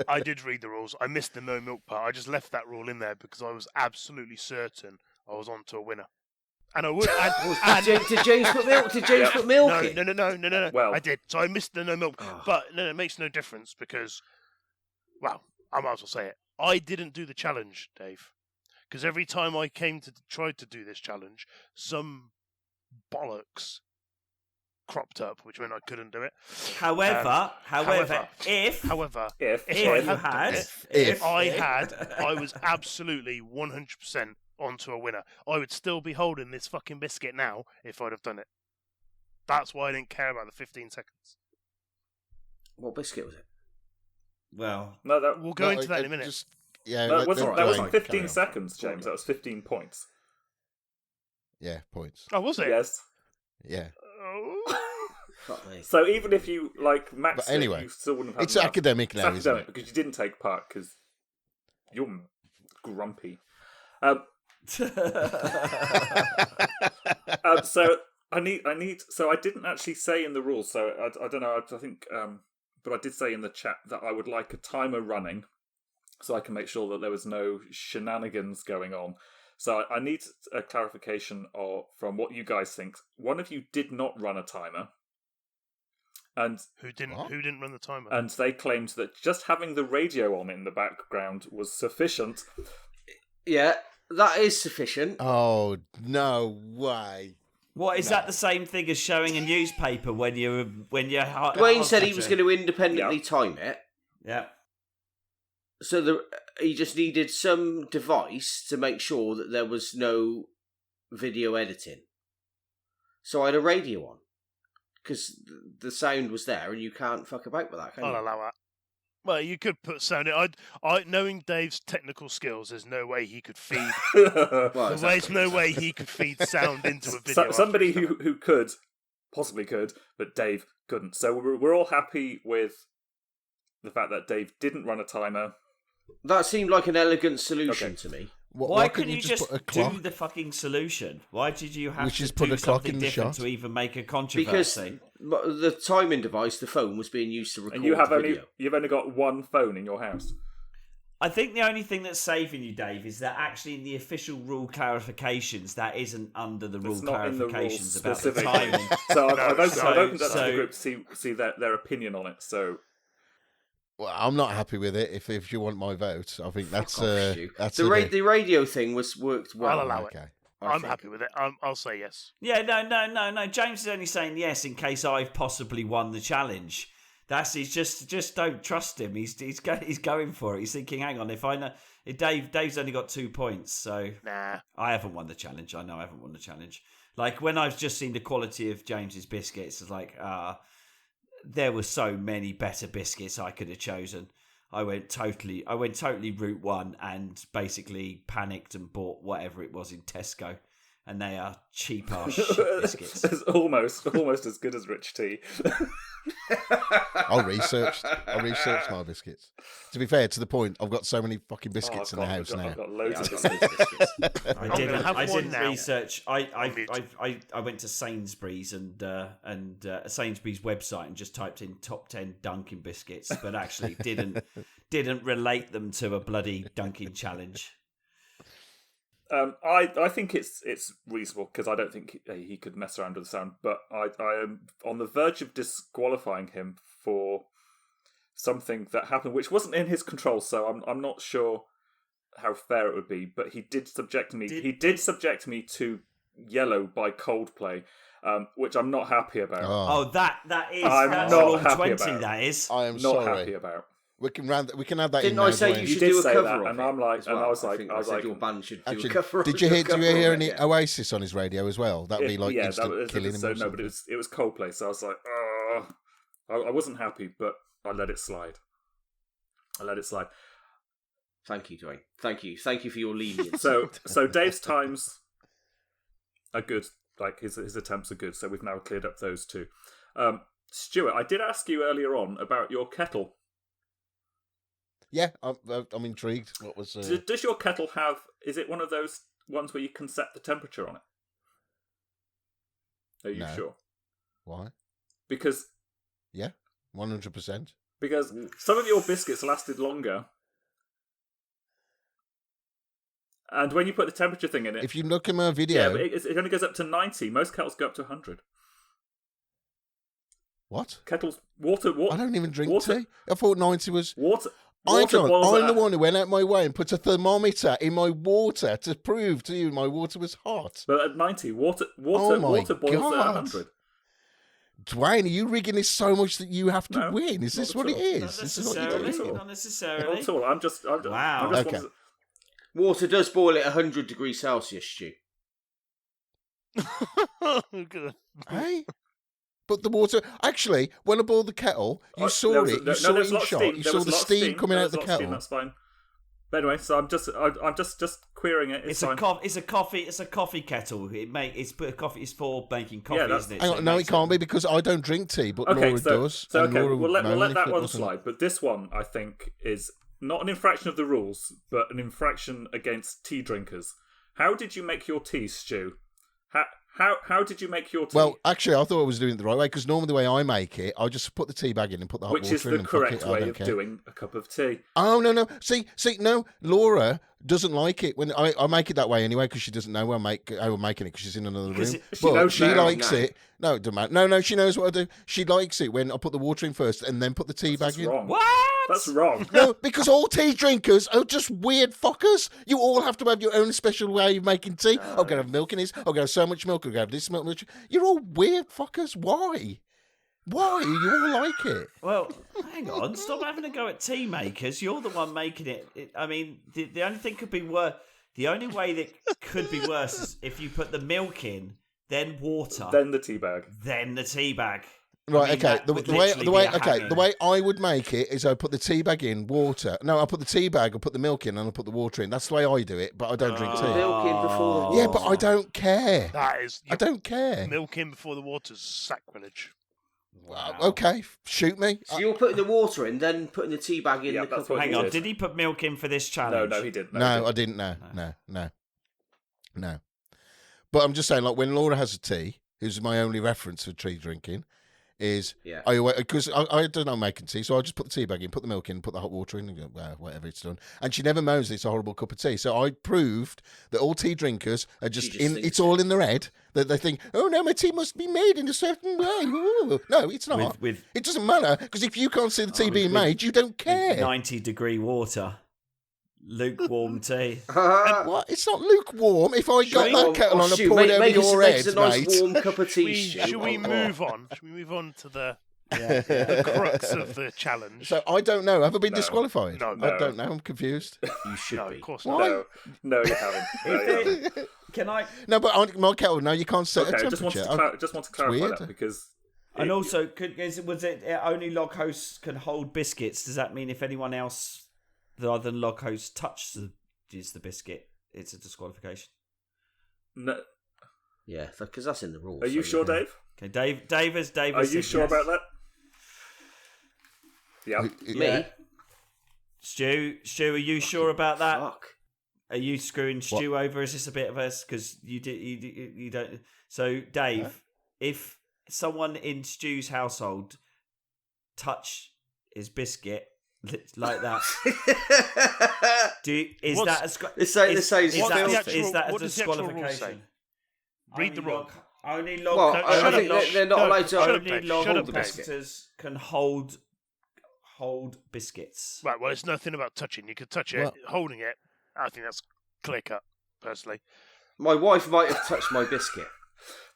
I did read the rules. I missed the no milk part. I just left that rule in there because I was absolutely certain I was on to a winner. And I would. Did James put milk? Did James put milk in? No. Well- I did. So I missed the no milk. Oh. But no, it makes no difference because, well, I might as well say it. I didn't do the challenge, Dave, because every time I tried to do this challenge, some bollocks cropped up, which meant I couldn't do it. However, if I was absolutely 100% onto a winner. I would still be holding this fucking biscuit now if I'd have done it. That's why I didn't care about the 15 seconds. What biscuit was it? Well, No, that We'll go into that in a minute. that wasn't Duane 15 carry on. seconds, James. That was 15 points. Yeah, points. Oh, was it? Yes. Yeah. Oh. Fuck me. So even if you maxed But anyway, it, you still wouldn't have it's enough. academic It's now, isn't academic it? because you didn't take part because you're grumpy. So I need. So I didn't actually say in the rules. So I don't know. I think, but I did say in the chat that I would like a timer running, so I can make sure that there was no shenanigans going on. So I need a clarification from what you guys think. One of you did not run a timer, and Who didn't run the timer? and they claimed that just having the radio on in the background was sufficient. Yeah, that is sufficient. Oh no way! what is that the same thing as showing a newspaper when you're Duane said he was going to independently time it, Yeah. so he just needed some device to make sure that there was no video editing. So I had a radio on because the sound was there, and you can't fuck about with that, can I'll you? allow that. Well, you could put sound in. I knowing Dave's technical skills, there's no way he could feed. Well, There's no way he could feed sound into a video. Somebody after he's done who could, possibly could, but Dave couldn't. So we're all happy with the fact that Dave didn't run a timer. That seemed like an elegant solution Okay. to me. Why couldn't couldn't you just put a clock? do the fucking solution? Why did you have Which to is put do a clock something in the different shot? to even make a Because controversy? the timing device, the phone, was being used to record And you have the video. you've only got one phone in your house. I think the only thing that's saving you, Dave, is that actually in the official rule clarifications, that isn't under the rule It's not in the rules clarifications about the specifically. timing. So I've opened that to so- the group to see their opinion on it. So Well, I'm not happy with it. If you want my vote, I think that's Fuck off, Stu. that's the radio thing worked well. I'll allow it. okay. I I'm think. happy with it. I'll say yes. Yeah, no. James is only saying yes in case I've possibly won the challenge. He's just don't trust him. He's going for it. He's thinking, hang on, if I know Dave's only got 2 points, so Nah. I haven't won the challenge. I know I haven't won the challenge. Like when I've just seen the quality of James's biscuits, it's like there were so many better biscuits I could have chosen. I went totally route one and basically panicked and bought whatever it was in Tesco, and they are cheap ass shit biscuits. it's almost as good as Rich Tea. I'll research my biscuits. To be fair, to the point, I've got so many fucking biscuits in the house now. I've got loads of Yeah, biscuits. I gonna didn't. have I one didn't now. research. I went to Sainsbury's and Sainsbury's website and just typed in top 10 Dunkin' biscuits, but actually didn't relate them to a bloody Dunkin' challenge. I think it's reasonable because I don't think he could mess around with the sound, but I am on the verge of disqualifying him for something that happened which wasn't in his control. So I'm not sure how fair it would be, but he did subject me. He did subject me to Yellow by Coldplay, which I'm not happy about. Oh, that is I'm that's not rule happy 20. about. That is. I am Not sorry. happy about. We can have that. Didn't in I now, say Duane. you You should did do a say cover that, of and it I'm like, as and well? I was think like, your band should do Actually, a cover. did you hear of any it, yeah. Oasis on his radio as well? That'd be like instant killing him. So or no, something. but it was Coldplay, so I was like, oh, I wasn't happy, but I let it slide. Thank you, Duane. Thank you for your lenience. So Dave's times are good. Like his attempts are good. So we've now cleared up those two. Stuart, I did ask you earlier on about your kettle. Yeah, I'm intrigued. What was? Does your kettle have? Is it one of those ones where you can set the temperature on it? Are you sure? Why? Because 100%. Because some of your biscuits lasted longer. And when you put the temperature thing in it... If you look at my video... Yeah, but it only goes up to 90. Most kettles go up to 100. What? Kettles... Water... I don't even drink tea. I thought 90 was... Water I'm boils the one who went out my way and put a thermometer in my water to prove to you my water was hot. But at 90, water Oh my boils God. at 100. Duane, are you rigging this so much that you have to win? Is this not what at it all. is? This is what you're Not doing? Not necessarily. Not at all. I'm just Wow. Okay. Water does boil at 100 degrees Celsius, Stu. Good. Hey? But the water... Actually, when I boiled the kettle, you saw there was it. a- You saw there it was in a lot of shot. steam. You There saw was a the lot of steam coming There out of was the a lot of steam, kettle. That's fine. But anyway, so I'm just querying it. It's fine. a coffee kettle. It's for making coffee, that's- isn't it? Hang So on, no, it makes can't be because I don't drink tea, but Okay, Laura does. So and okay, Laura we'll let moan if that it one wasn't- slide. But this one, I think, is not an infraction of the rules, but an infraction against tea drinkers. How did you make your tea, Stu? How did you make your tea? Well, actually, I thought I was doing it the right way because normally the way I make it, I just put the tea bag in and put the hot which water is in the and fuck correct it. I way don't of care. doing a cup of tea. Oh, no. See, no, Laura doesn't like it when I make it that way anyway because she doesn't know how I'm making it because she's in another room. she knows she now. likes it. No, it doesn't matter. No, she knows what I do. She likes it when I put the water in first and then put the tea That's bag in. wrong. What? That's wrong. No, because all tea drinkers are just weird fuckers. You all have to have your own special way of making tea. I'm going to have milk in this. I'm going to have so much milk. I'm going to have this milk. You're all weird fuckers. Why? Why? You all like it. Well, hang on. Stop having a go at tea makers. You're the one making it. I mean, the only thing could be worse. The only way that could be worse is if you put the milk in, then water, Then the tea bag. then the tea bag. Right, I mean, okay. that The would way literally be a hanging. the way I would make it is I put the tea bag in, water. No, I put the tea bag, I put the milk in, and I put the water in. That's the way I do it, but I don't drink tea. Milk in before the water. Yeah, but I don't care. That is. I don't care. Milk in before the water's sacrilege. Okay, shoot me. So you're putting the water in, then putting the tea bag in Yeah, the that's cup what of he Hang on. did. Did he put milk in for this No, challenge? he didn't. No, I didn't. No. But I'm just saying, like when Laura has a tea, who's my only reference for tea drinking, is Yeah. because I don't know making tea, so I just put the tea bag in, put the milk in, put the hot water in, and go, well, whatever it's done. And she never moans that it's a horrible cup of tea. So I proved that all tea drinkers are just just thinks it's all in their head. That they think, oh no, my tea must be made in a certain way. Ooh. No, it's not. With It doesn't matter because if you can't see the tea being made, you don't care. 90-degree water, lukewarm tea. What? It's not lukewarm. If I got that kettle on and Stu, poured it over make us your make head, us a nice mate. warm cup of tea, Stu. Should we move on? Should we move on to the crux of the challenge? So I don't know. Have I been No. disqualified? No. I don't know. I'm confused. You should No, be. of course Why? not. No, you haven't. No, you haven't. Can I? No, but my kettle. No, you can't set a Okay, temperature. just want to clarify weird. that because And also, was it only log hosts can hold biscuits? Does that mean if anyone else other than log hosts touches the biscuit, it's a disqualification? no. Yeah, because that's in the rules. Are you so sure, yeah. Dave? Okay, Dave has Are you said sure yes. about that? Yeah. Me? Stu, are you sure about that? Fuck. Are you screwing Stu over? Is this a bit of us? Because you don't. So, Dave, if someone in Stu's household touch his biscuit like that, is What's- that a Let's say it's is What's that, the is actual- that a what does the actual rule disqualification? say? Read the rule. Only log. Well, No, I shut think up, they're not no, allowed to. shut up, only Dave. log Shut up, competitors can hold biscuits. Right, well, it's nothing about touching. You could touch it. Well- Holding it, I think that's clear cut, personally. My wife might have touched my biscuit.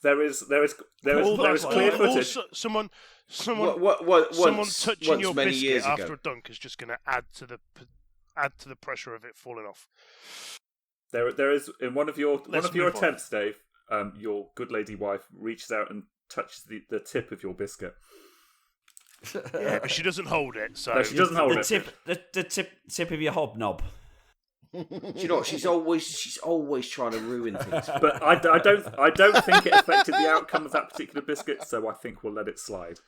There is All clear footage. Someone Once touching your many biscuit years after ago. a dunk is just going to add to the pressure of it falling off. There is in one of your Let's your move on. attempts, Dave. Your good lady wife reaches out and touches the tip of your biscuit. Yeah, but she doesn't hold it. So No, she doesn't hold The it. tip of your hobnob. Do you know what? She's always trying to ruin things. But I don't think it affected the outcome of that particular biscuit, so I think we'll let it slide.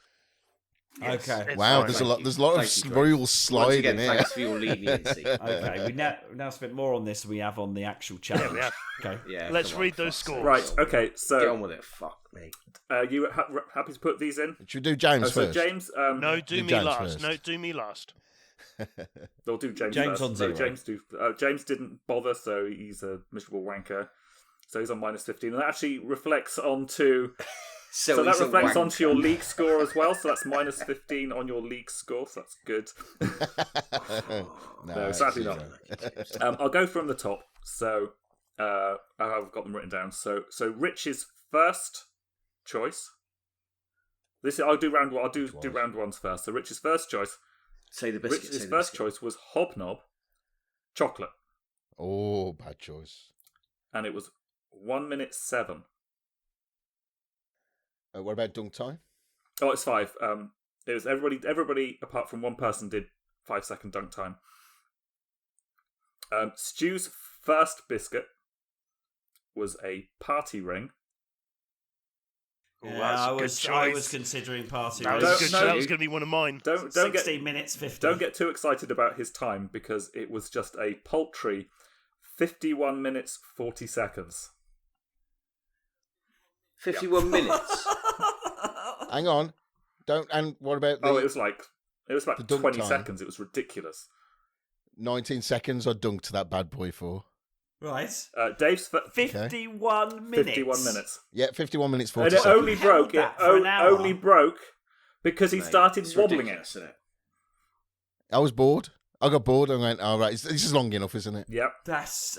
yes, Okay. it's Wow, fine. there's a lot Thank you, of Dwayne. real Once slide again, in here. thanks for your leniency. Okay, we now spent more on this than we have on the actual challenge. Yeah, we have. Okay. Yeah, Let's come on, read those fuck's scores. sake. Right. Okay. Get So on with it. Fuck me. you happy to put these in? Should we do James So first? James. No, do me James last. first. No, do me last. They'll do James James first. on zero. James didn't bother, so he's a miserable wanker. So he's on -15, and that actually reflects onto. So that he's a reflects wanker. onto your league score as well. So that's -15 on your league score. So that's good. No, sadly not. I'll go from the top. So I've got them written down. So Rich's first choice. I'll do round one. I'll do round ones first. So Rich's first choice. Say the biscuit. Rich's say the first biscuit. choice was hobnob, chocolate, Oh, bad choice. and it was 1:07. What about dunk time? Oh, it's 5. It was everybody apart from one person did 5-second dunk time. Stu's first biscuit was a party ring. Ooh, Yeah, that's a I good was choice. considering party. That was, No, a good no, that was going to be one of mine. Don't 16 get minutes 50. don't get too excited about his time because it was just a paltry 51 minutes 40 seconds. 51 minutes. Hang on. Don't. And what about the Oh, it was like the dunk 20 time. seconds. It was ridiculous. 19 seconds I dunked that bad boy for? Right. Dave's 51 minutes. 51 minutes. Yeah, 51 minutes 40 And it seconds. only broke. It that for an hour. only broke because he Mate, started it's wobbling ridiculous, it. isn't it? I was bored. I got bored and went, all right, this is long enough, isn't it? Yep. That's.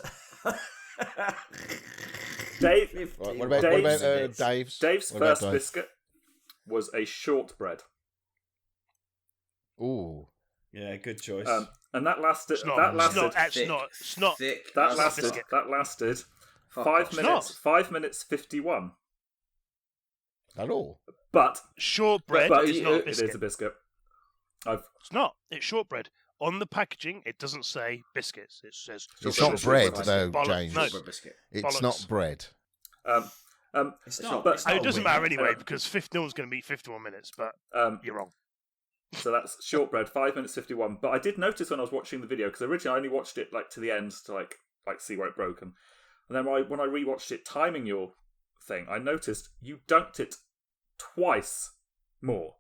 Dave. Right, 51 what about minutes. Dave's? Dave's What about first Dave? biscuit was a shortbread. Ooh. Yeah, good choice. And that lasted. It's not. That It's lasted. not. It's not. Thick. That as lasted. fuck. That lasted Fuck 5 off. minutes. not. 5 minutes 51. At all? But Shortbread but is it- not a it biscuit. is a biscuit. It's not. It's shortbread. On the packaging, it doesn't say biscuits. It says It's Shortbread not is bread, shortbread. though, Bollocks. James. No. Shortbread biscuit. It's bollocks. not bread. it's not- not. it's not it doesn't a matter win. anyway because no one's going to beat 51 minutes. But you're wrong. So that's shortbread, 5 minutes 51. But I did notice when I was watching the video because originally I only watched it like to the end to like see where it broke, and then when I rewatched it, timing your thing, I noticed you dunked it twice more.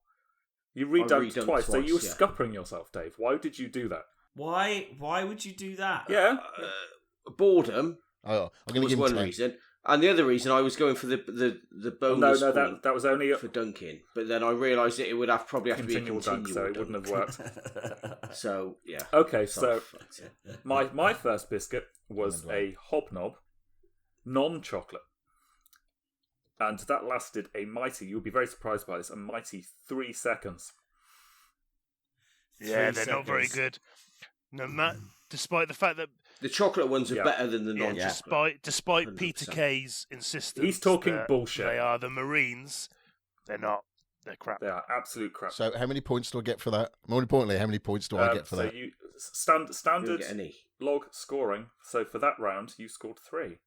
You redunked redunked twice, so you were twice, yeah. scuppering yourself, Dave. Why did you do that? Why would you do that? Yeah, Boredom Oh, I'm going to was give him one 10. reason, and the other reason I was going for the bonus no, point that was only a for dunking, but then I realised that it would probably have to be a continual dunk, so it continual wouldn't have worked. So yeah. Okay, so Oh, fuck's sake. my first biscuit was a hobnob, non-chocolate. And that lasted a mighty, you'll be very surprised by this, a mighty 3 seconds. Yeah, 3 they're not very seconds. good. Despite the fact that The chocolate ones are Yeah. better than the yeah, non-chocolate. despite Peter 100%. K's insistence, He's talking that bullshit. They are the Marines. They're not. They're crap. They are absolute crap. So how many points do I get for that? More importantly, how many points do I get for so that? you You don't standard get any. log scoring. So for that round, you scored 3.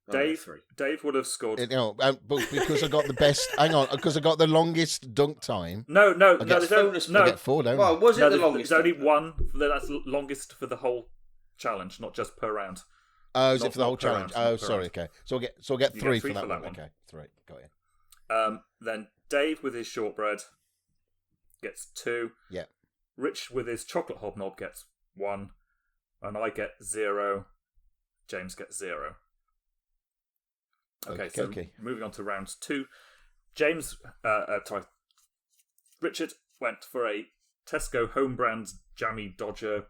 Oh, no, Dave, 3. Dave would have scored. But because I got the best... hang on, because I got the longest dunk time, No, get there's bonus I no. get 4, don't Well, I? was it No, the there's longest? only one. That's longest for the whole challenge, not just per round. Oh, is not- it for the whole not per challenge? round, not Oh, per sorry, round. okay. So I get You 3 get for 3 that for that one. one. Okay, 3. Got you. Then Dave with his shortbread gets 2. Yeah. Rich with his chocolate hobnob gets 1, and I get 0. James gets 0. Okay, so Okay. moving on to round 2. James, Richard went for a Tesco home brand Jammy Dodger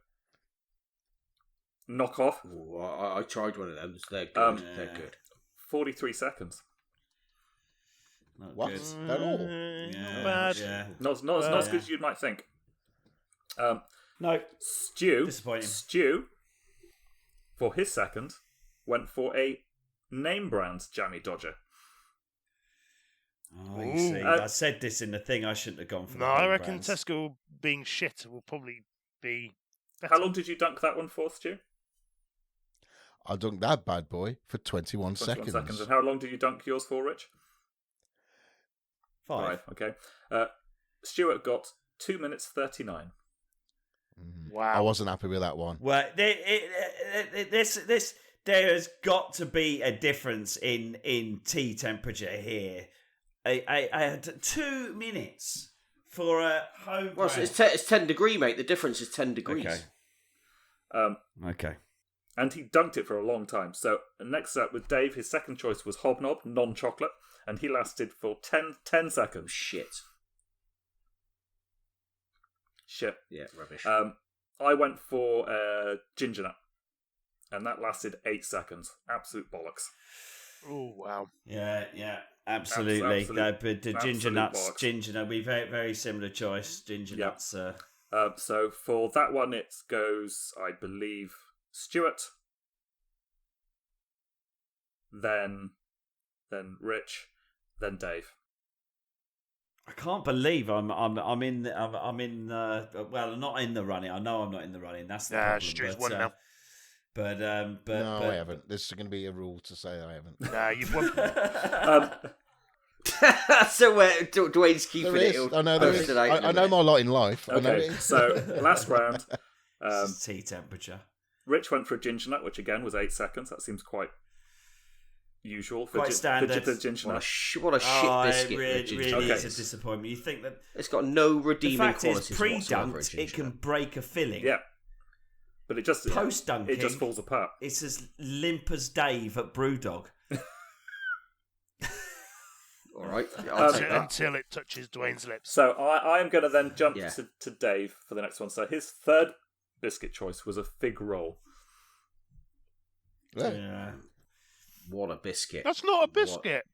knockoff. Ooh, I tried one of them. They're good. Um, They're good. 43 seconds. Not What? good. At all? Yeah, bad. Yeah. Not as good as you might think. No. Stu, Disappointing. for his second, went for a name brand jammy dodger. Oh, you see, I said this in the thing. I shouldn't have gone for No, the I name reckon brands. Tesco being shit will probably be better. How long did you dunk that one for, Stu? I dunked that bad boy for 21 21 seconds. And how long did you dunk yours for, Rich? 5. Okay. Stuart got 2 minutes 39. Wow. I wasn't happy with that one. Well, there has got to be a difference in tea temperature here. I had 2 minutes for a home. Well, it's 10 degree, mate. The difference is 10 degrees. Okay. Okay. And he dunked it for a long time. So next up with Dave, his second choice was Hobnob, non-chocolate, and he lasted for 10 seconds. Shit. Yeah, rubbish. I went for ginger nut, and that lasted 8 seconds. Absolute bollocks. Oh, wow. Yeah, absolutely. But the ginger nuts, bollocks. we very, very similar choice. Ginger nuts. So for that one, it goes, I believe, Stuart, then Rich, then Dave. I can't believe I'm in. Well, I'm not in the running. I know I'm not in the running. That's the problem. Stu's but, won now. No, I haven't. There's going to be a rule to say I haven't. Nah, you've won. So Duane's keeping There it. is. I know there is. I know my lot in life. I know Okay, it is. so last round, This is tea temperature. Rich went for a ginger nut, which again was 8 seconds. That seems quite usual for Quite standard. for ginger What nut. a shit biscuit. It really Okay. is a disappointment. You think that It's got no the redeeming fact qualities is whatsoever. pre-dunked, it can break a filling. Yeah, but it just Post-dunking, it just falls apart. it's as limp as Dave at Brewdog. All right, I'll take that. Until it touches Duane's lips. So I am going to then jump Yeah. to Dave for the next one. So his third biscuit choice was a fig roll. Yeah. What a biscuit. That's not a biscuit.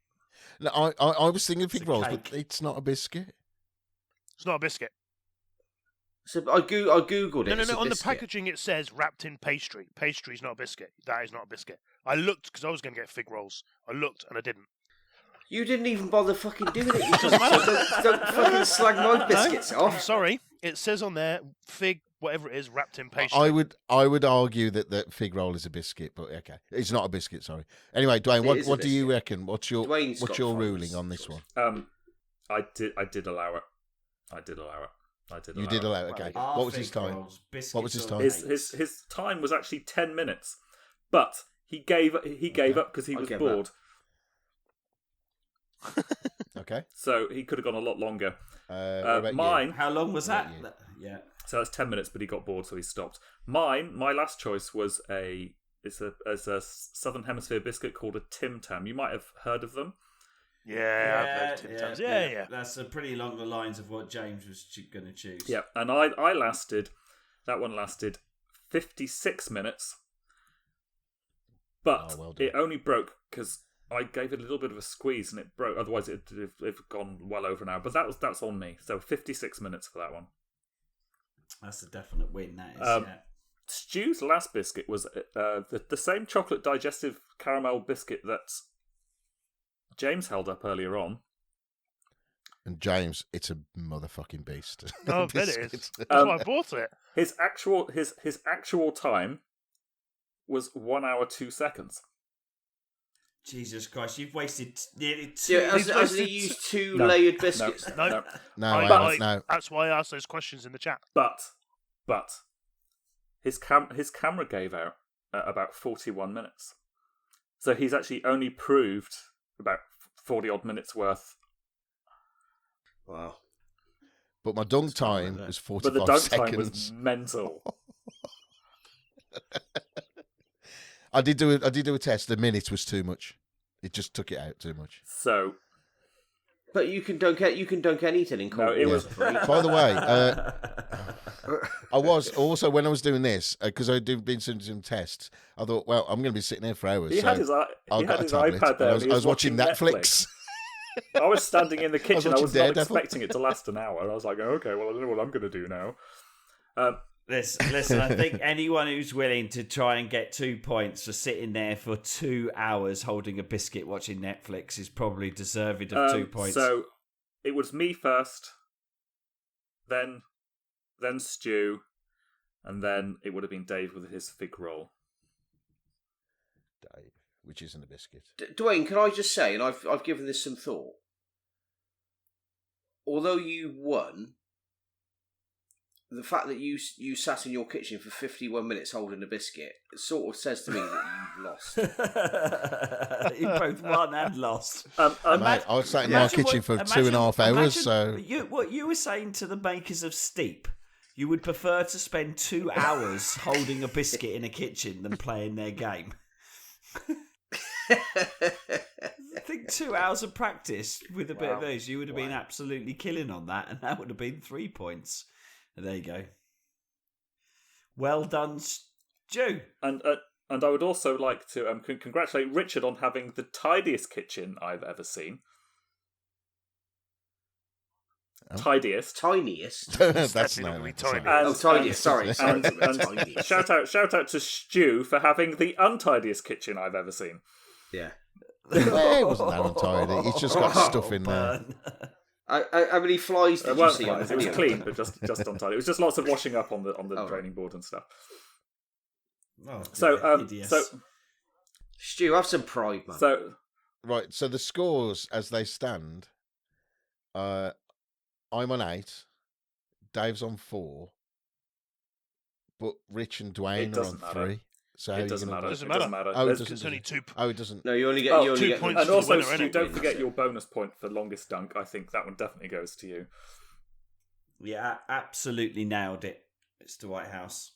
No, I was thinking fig a rolls, cake. but it's not a biscuit. It's not a biscuit. So I googled it. No. It's a On the biscuit. packaging, it says wrapped in pastry. Pastry is not a biscuit. That is not a biscuit. I looked because I was going to get fig rolls. I looked and I didn't. You didn't even bother fucking doing it. You don't fucking slag my biscuits I'm off. sorry. It says on there fig, whatever it is, wrapped in pastry. I would argue that fig roll is a biscuit, but okay, it's not a biscuit. Sorry. Anyway, Duane, It is a what do you biscuit. reckon? What's your Duane's got ruling fun on this one? I did allow it. You did allow it. Okay. Our What was his fig time? rolls, biscuits What was his or time? cakes? His time was actually 10 minutes, but he gave up because he I'll was give bored. Okay. So he could have gone a lot longer. What about you? Mine. How long was What that? about Yeah. So that's 10 minutes, but he got bored, so he stopped. My last choice was a Southern Hemisphere biscuit called a Tim Tam. You might have heard of them. Yeah, I've heard Tim Tams. Yeah. That's pretty along the lines of what James was going to choose. Yeah, and that one lasted 56 minutes, but Oh, well done. it only broke because I gave it a little bit of a squeeze and it broke. Otherwise, it'd have gone well over an hour. But that's on me. So 56 minutes for that one. That's a definite win, that is. Yeah. Stu's last biscuit was the same chocolate digestive caramel biscuit that James held up earlier on. And James, it's a motherfucking beast. Oh, I bet it is. Biscuit. That's why I bought it. His actual time was 1 hour 2 seconds. Jesus Christ, you've wasted nearly 2 Yeah, He's as he wasted- used 2 No, layered biscuits. No. No, I haven't. No. That's why I asked those questions in the chat. But his camera gave out at about 41 minutes. So he's actually only proved about 40 odd minutes worth. Wow. But my dunk time that. was But 45 the dunk seconds. time was mental. I did do a test. The minute was too much. It just took it out too much. So But you can dunk anything in cold No, it water. was- right? By the way, I was also when I was doing this because I'd been doing some tests. I thought, well, I'm going to be sitting here for hours. he so had his, I've got a his tablet, iPad there. and and I was watching Netflix. I was standing in the kitchen. I watching was not Daredevil. expecting it to last an hour. I was like, okay, well, I don't know what I'm going to do now. Listen, I think anyone who's willing to try and get 2 points for sitting there for 2 hours holding a biscuit watching Netflix is probably deserving of 2 points. So it was me first, then Stu, and then it would have been Dave with his fig roll. Dave, which isn't a biscuit. Duane, can I just say, and I've given this some thought. Although you won, the fact that you sat in your kitchen for 51 minutes holding a biscuit, it sort of says to me that you've lost. You both won and lost. Mate, I was sat in my kitchen for 2.5 hours, so... What you were saying to the makers of Steep, you would prefer to spend 2 hours holding a biscuit in a kitchen than playing their game. I think 2 hours of practice with a bit of those, you would have been absolutely killing on that, and that would have been 3 points. There you go. Well done, Stu. And I would also like to congratulate Richard on having the tidiest kitchen I've ever seen. Oh. Tidiest. Tiniest? That's not no, really sorry. tiny. Tiniest, sorry. And Tiniest. shout out to Stu for having the untidiest kitchen I've ever seen. Yeah. Well, it wasn't that untidy. It's just got stuff in there. How many flies did you see on the It was video? clean, but just untidy. It was just lots of washing up on the draining board and stuff. Oh, So Stu, have some pride, man. So Right, so the scores as they stand, I'm on 8, Dave's on 4, but Rich and Duane are on doesn't matter. 3. So how it are you doesn't gonna matter. do Doesn't It doesn't matter. matter. Oh, it There's- doesn't. It's only two. Oh, it doesn't. No, you only get 2 get points and to the also, winner, Stu, innit? don't forget your bonus point for longest dunk. I think that one definitely goes to you. Yeah, absolutely nailed it. It's the Whitehouse.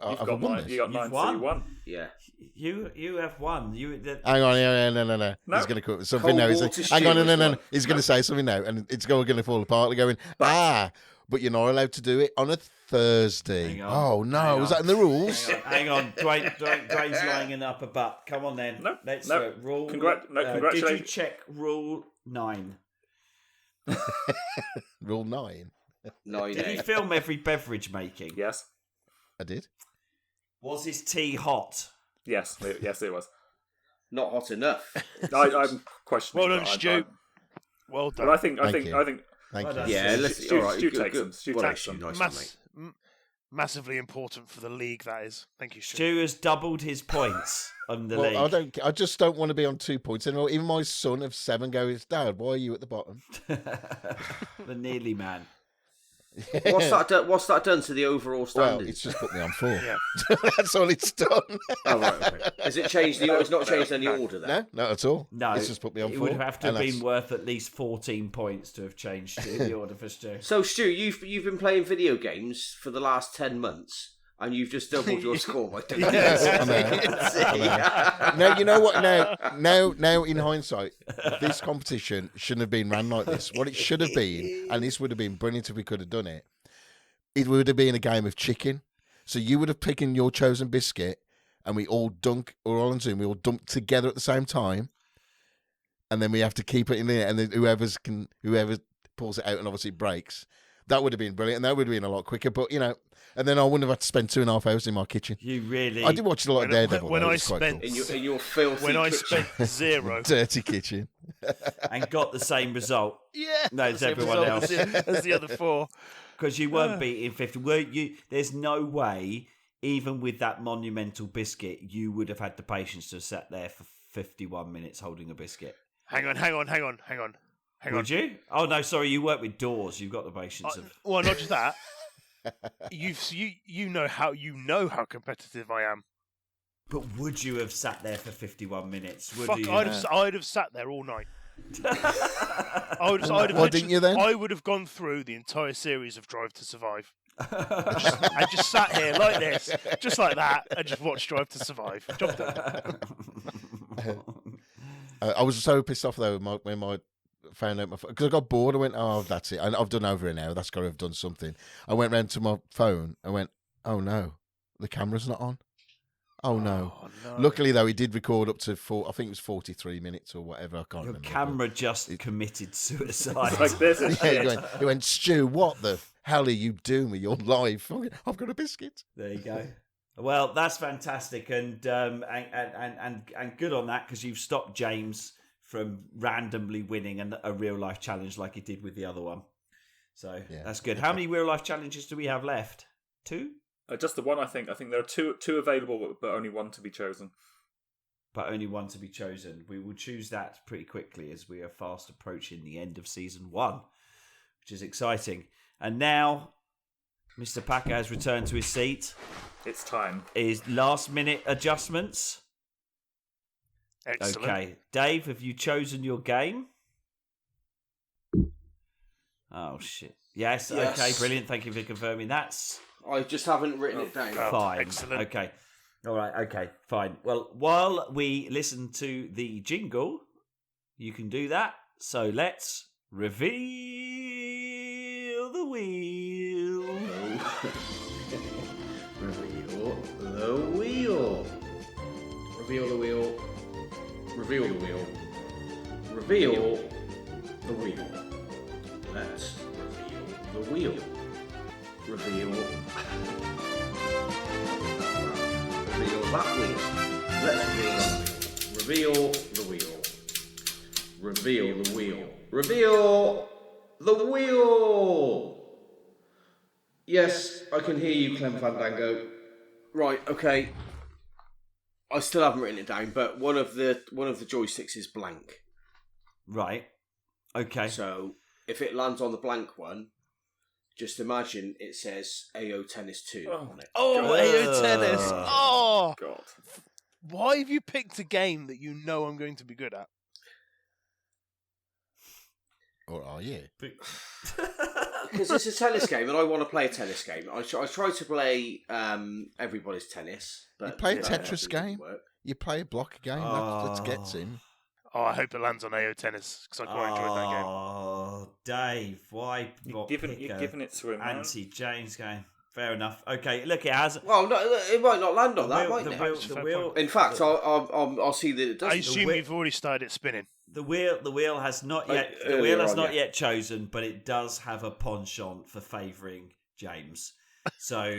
You've I've got won 9. this. You got You've 9, so won. you won. Yeah. You have won. Hang on, no. No. He's going to quote something now. Cold water Hang on, stew no. was He's going to say something now, and it's going to fall apart. They're going, but you're not allowed to do it on a Thursday. Hang on, Oh, no. hang Was on. that in the rules? Hang on. Dwayne's lining up a butt. Come on then. No, Let's no. do it. Rule. Did Congratulations. you check rule 9? Rule 9. 9 Did he film every beverage making? Yes. I did. Was his tea hot? Yes, it was. Not hot enough. I'm questioning. Well done, that. Stu. Well done. But I think Thank you. Stu Thank you. done. Yeah, let's. Stu all right, takes good. them. Stu Well, takes actually, them. nice one, mate. Massively important for the league, that is. Thank you, Stu. Stu has doubled his points on the league. I just don't want to be on 2 points anymore. Even my son of 7 goes, Dad, why are you at the bottom? The nearly man. What's that done to the overall Well, standings? it's just put me on 4. Yeah. That's all it's done. Oh, right, okay. Has it changed? It's not changed any order then. No, not at all. No, It's just put me on it 4. would have to have and been that's- worth at least 14 points to have changed the order for Stu. So, Stu, you've been playing video games for the last 10 months, and you've just doubled your score by doing Yes, this. I know. Now, you know what? Now, in hindsight, this competition shouldn't have been ran like this. What it should have been, and this would have been brilliant if we could have done it, it would have been a game of chicken. So you would have picked your chosen biscuit, and we all dunk, or all on Zoom, we all dunk together at the same time, and then we have to keep it in there, and then whoever pulls it out and obviously breaks. That would have been brilliant, and that would have been a lot quicker. But and then I wouldn't have had to spend 2.5 hours in my kitchen. You really... I did watch a lot of Daredevil. when though. I It was quite spent- cool. In your filthy When I kitchen. spent 0. Dirty kitchen. and got the same result. Yeah. No, it's Same everyone result else. As the other 4. Because you weren't beating 50. Weren't you? There's no way, even with that monumental biscuit, you would have had the patience to have sat there for 51 minutes holding a biscuit. Hang on. Would you? Oh, no, sorry, you work with doors. You've got the patience of... Well, not just that. You know how competitive I am. But would you have sat there for 51 minutes? Would Fuck, you? I'd have sat there all night. Why didn't you then? I would have gone through the entire series of Drive to Survive. I just sat here like this, just like that, and just watched Drive to Survive. Job done. I was so pissed off though when I found out because I got bored. I went, "Oh, that's it. I've done over an hour. That's got to have done something." I went round to my phone. I went, "Oh no, the camera's not on." Oh no. Oh, no. Luckily though, he did record up to I think it was 43 minutes or whatever. I can't Your remember. camera just committed suicide. It's like this is Yeah, shit. he went, Stu, what the hell are you doing with your life? I've got a biscuit. There you go. Well, that's fantastic, and good on that, because you've stopped James from randomly winning a real life challenge like he did with the other one. So Yeah. that's good. How many real life challenges do we have left? 2? Just the one, I think. I think there are two available, but only one to be chosen. But only one to be chosen. We will choose that pretty quickly as we are fast approaching the end of season 1, which is exciting. And now, Mr. Packer has returned to his seat. It's time. His last minute adjustments. Excellent. Okay. Dave, have you chosen your game? Oh, shit. Yes. Yes. Okay, brilliant. Thank you for confirming. That's I just haven't written it down. fine. Excellent. Okay. All right. Okay, fine. Well, while we listen to the jingle, you can do that. So let's reveal the wheel. Reveal the wheel. Reveal the wheel. Reveal the wheel. Reveal the wheel. Let's reveal the wheel. Reveal. Reveal that wheel. Let's reveal the wheel. Reveal the wheel. Reveal the wheel. Yes, I can hear you, Clem Fandango. Right, okay. I still haven't written it down, but one of the joysticks is blank. Right. Okay. So if it lands on the blank one, just imagine it says AO Tennis 2 on it. Oh, AO Tennis. Oh, God. why have you picked a game that you know I'm going to be good at? Or are you? Because it's a tennis game, and I want to play a tennis game. I try to play everybody's tennis, but You play a know, Tetris it didn't game? work. You play a block game? That gets him. Oh, I hope it lands on AO Tennis because I quite enjoyed that game. Oh, Dave, why You're giving it to him, man. anti-James game? Fair enough. Okay, look, it has. Well, no, it might not land on that, wheel- might the it? wheel- Fair the wheel- point. In fact, I'll see that it I doesn't. assume wheel- you've already started it spinning. The wheel has not yet. The earlier wheel has on, not yeah. yet chosen, but it does have a penchant for favouring James. So,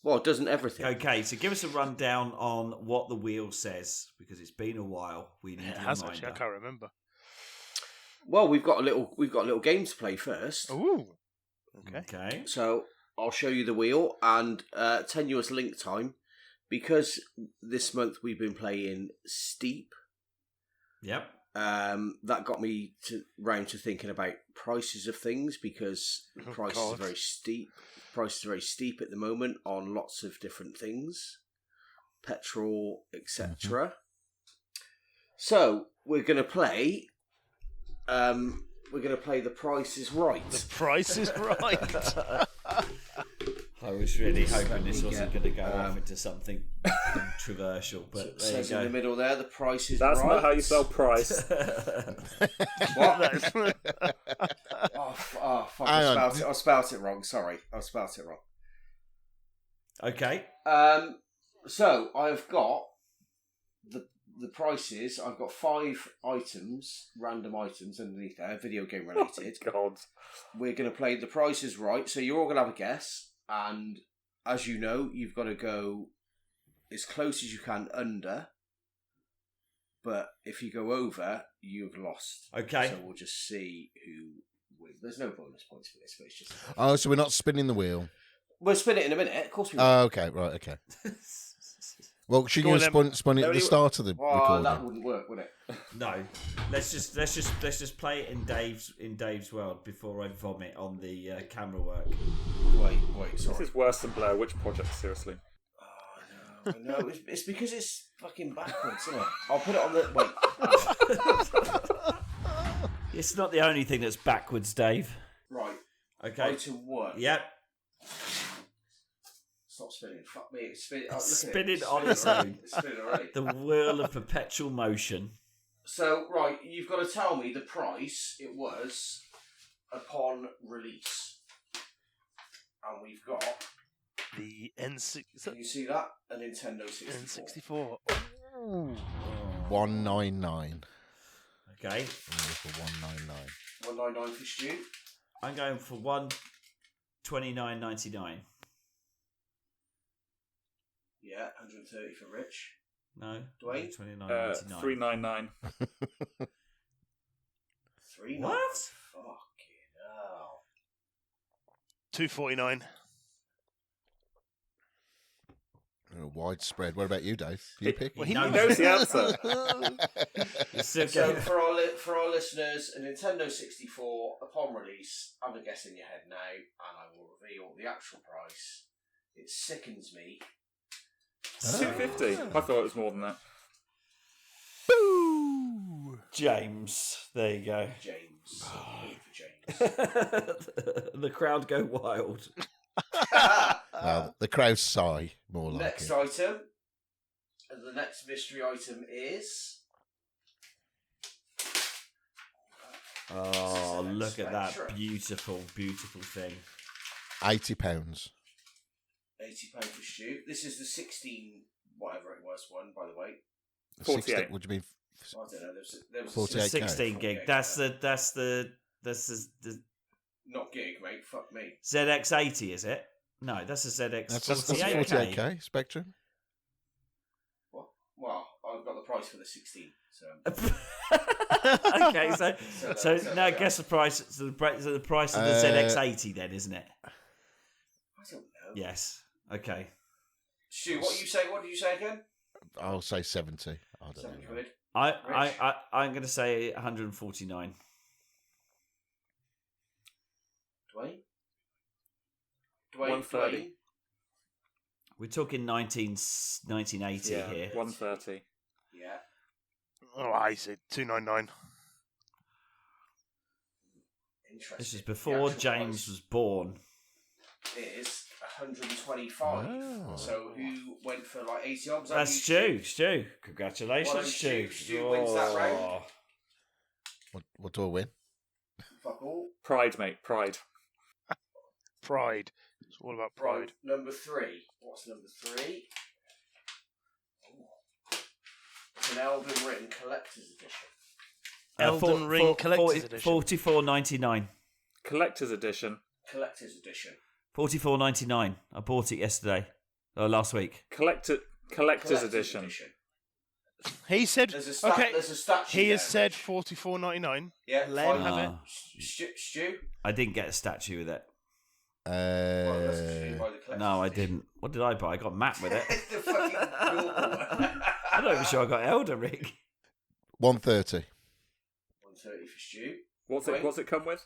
Well, it doesn't everything. okay. So, give us a rundown on what the wheel says, because it's been a while. We need It a has reminder. actually. I can't remember. Well, we've got a little game to play first. Ooh. Okay. Okay. So I'll show you the wheel and tenuous link time, because this month we've been playing Steep. Yep. That got me round to thinking about prices of things, because Oh, prices God. are very steep. Prices are very steep at the moment on lots of different things, petrol, etc. So we're going to play. We're going to play The Price is Right. The price is right. I was really hoping Let this me wasn't get, going to go off into something controversial, So but it there you says in the go. middle there, The Price is That's Right. not how you spell price. What? Oh, fuck! Hang on. I spelt it wrong. Sorry, I spelt it wrong. Okay. So I've got the prices. I've got 5 items, random items underneath there, video game related. God. We're going to play The Price is Right. So you're all going to have a guess, and as you know, you've got to go as close as you can under. But if you go over, you've lost. Okay. So we'll just see who wins. There's no bonus points for this, but it's just. Oh, so we're not spinning the wheel. We'll spin it in a minute. Of course we will. Oh, okay, right, okay. Well, should Go you on have spun it at the start of the Well, recording? that wouldn't work, would it? No, let's just play it in Dave's world before I vomit on the camera work. Wait, This sorry. is worse than Blair Witch Project, seriously. Oh, no. It's because it's fucking backwards, isn't it? I'll put it on the... Wait. It's not the only thing that's backwards, Dave. Right. Okay. Item 1. Yep. Stop spinning. Fuck me. It's spinning. Oh, Spinning on its own. It's spinning already. The wheel of perpetual motion. So, right, you've got to tell me the price it was upon release. And we've got The N6. Can you see that? A Nintendo 64. N64. 199. Okay. For 199. 199 for Stu. I'm going for 129.99. Yeah, 130 for Rich. No. Duane? 29.99. 399. 3. What? Fucking hell. 249. Widespread. What about you, Dave? You pick? Well, He knows the answer. So for our listeners, a Nintendo 64 upon release, have a guess in your head now, and I will reveal the actual price. It sickens me. It's 250. I thought it was more than that. Boo! James. There you go. James. Point for James. The crowd go wild. The crowd sigh, more like Next it. item. And the next mystery item is... Oh, This is an look at that Spectrum. beautiful, beautiful thing. £80. £80 for Stu. This is the 16, whatever it was, one, by the way. 48. Would you mean? I don't know. There was a 48K. 16 gig. That's the Not gig, mate. Fuck me. ZX80, is it? No, that's a ZX That's 48K. 48K Spectrum. What? Well, I've got the price for the 16. So Okay, so now guess the price. So the price of the ZX80 then, isn't it? I don't know. Yes. Okay. Stu, what did you say again? I'll say 70. I don't 7 know. quid. I'm going to say 149. Duane? 130. We're talking 1980 Yeah, here. 130. Yeah. Oh, I said 299. Interesting. This is The before actual James price was born. is 125. Oh. So who went for like 80 odds? That's Stu. Congratulations, Well done, Stu. Stu wins that round. What do I win? Fuck all. Pride, mate. Pride. Pride. It's all about pride. Right, number 3. What's number 3? It's an Elden Ring Collector's Edition. Elden Ring Collector's Edition. 44.99. Collector's edition. Collector's Edition. 44.99. I bought it yesterday. Last week. Collector's edition. He said, There's a statue. he has there. said 44.99. Yeah, Let him fine. have it. Stu? I didn't get a statue with it. Well, that's what you buy the collector's No, I edition. didn't. What did I buy? I got Matt with it. It's the fucking normal one. I'm not even sure I got Elden Ring. 130. 130 for Stu. What's it come with?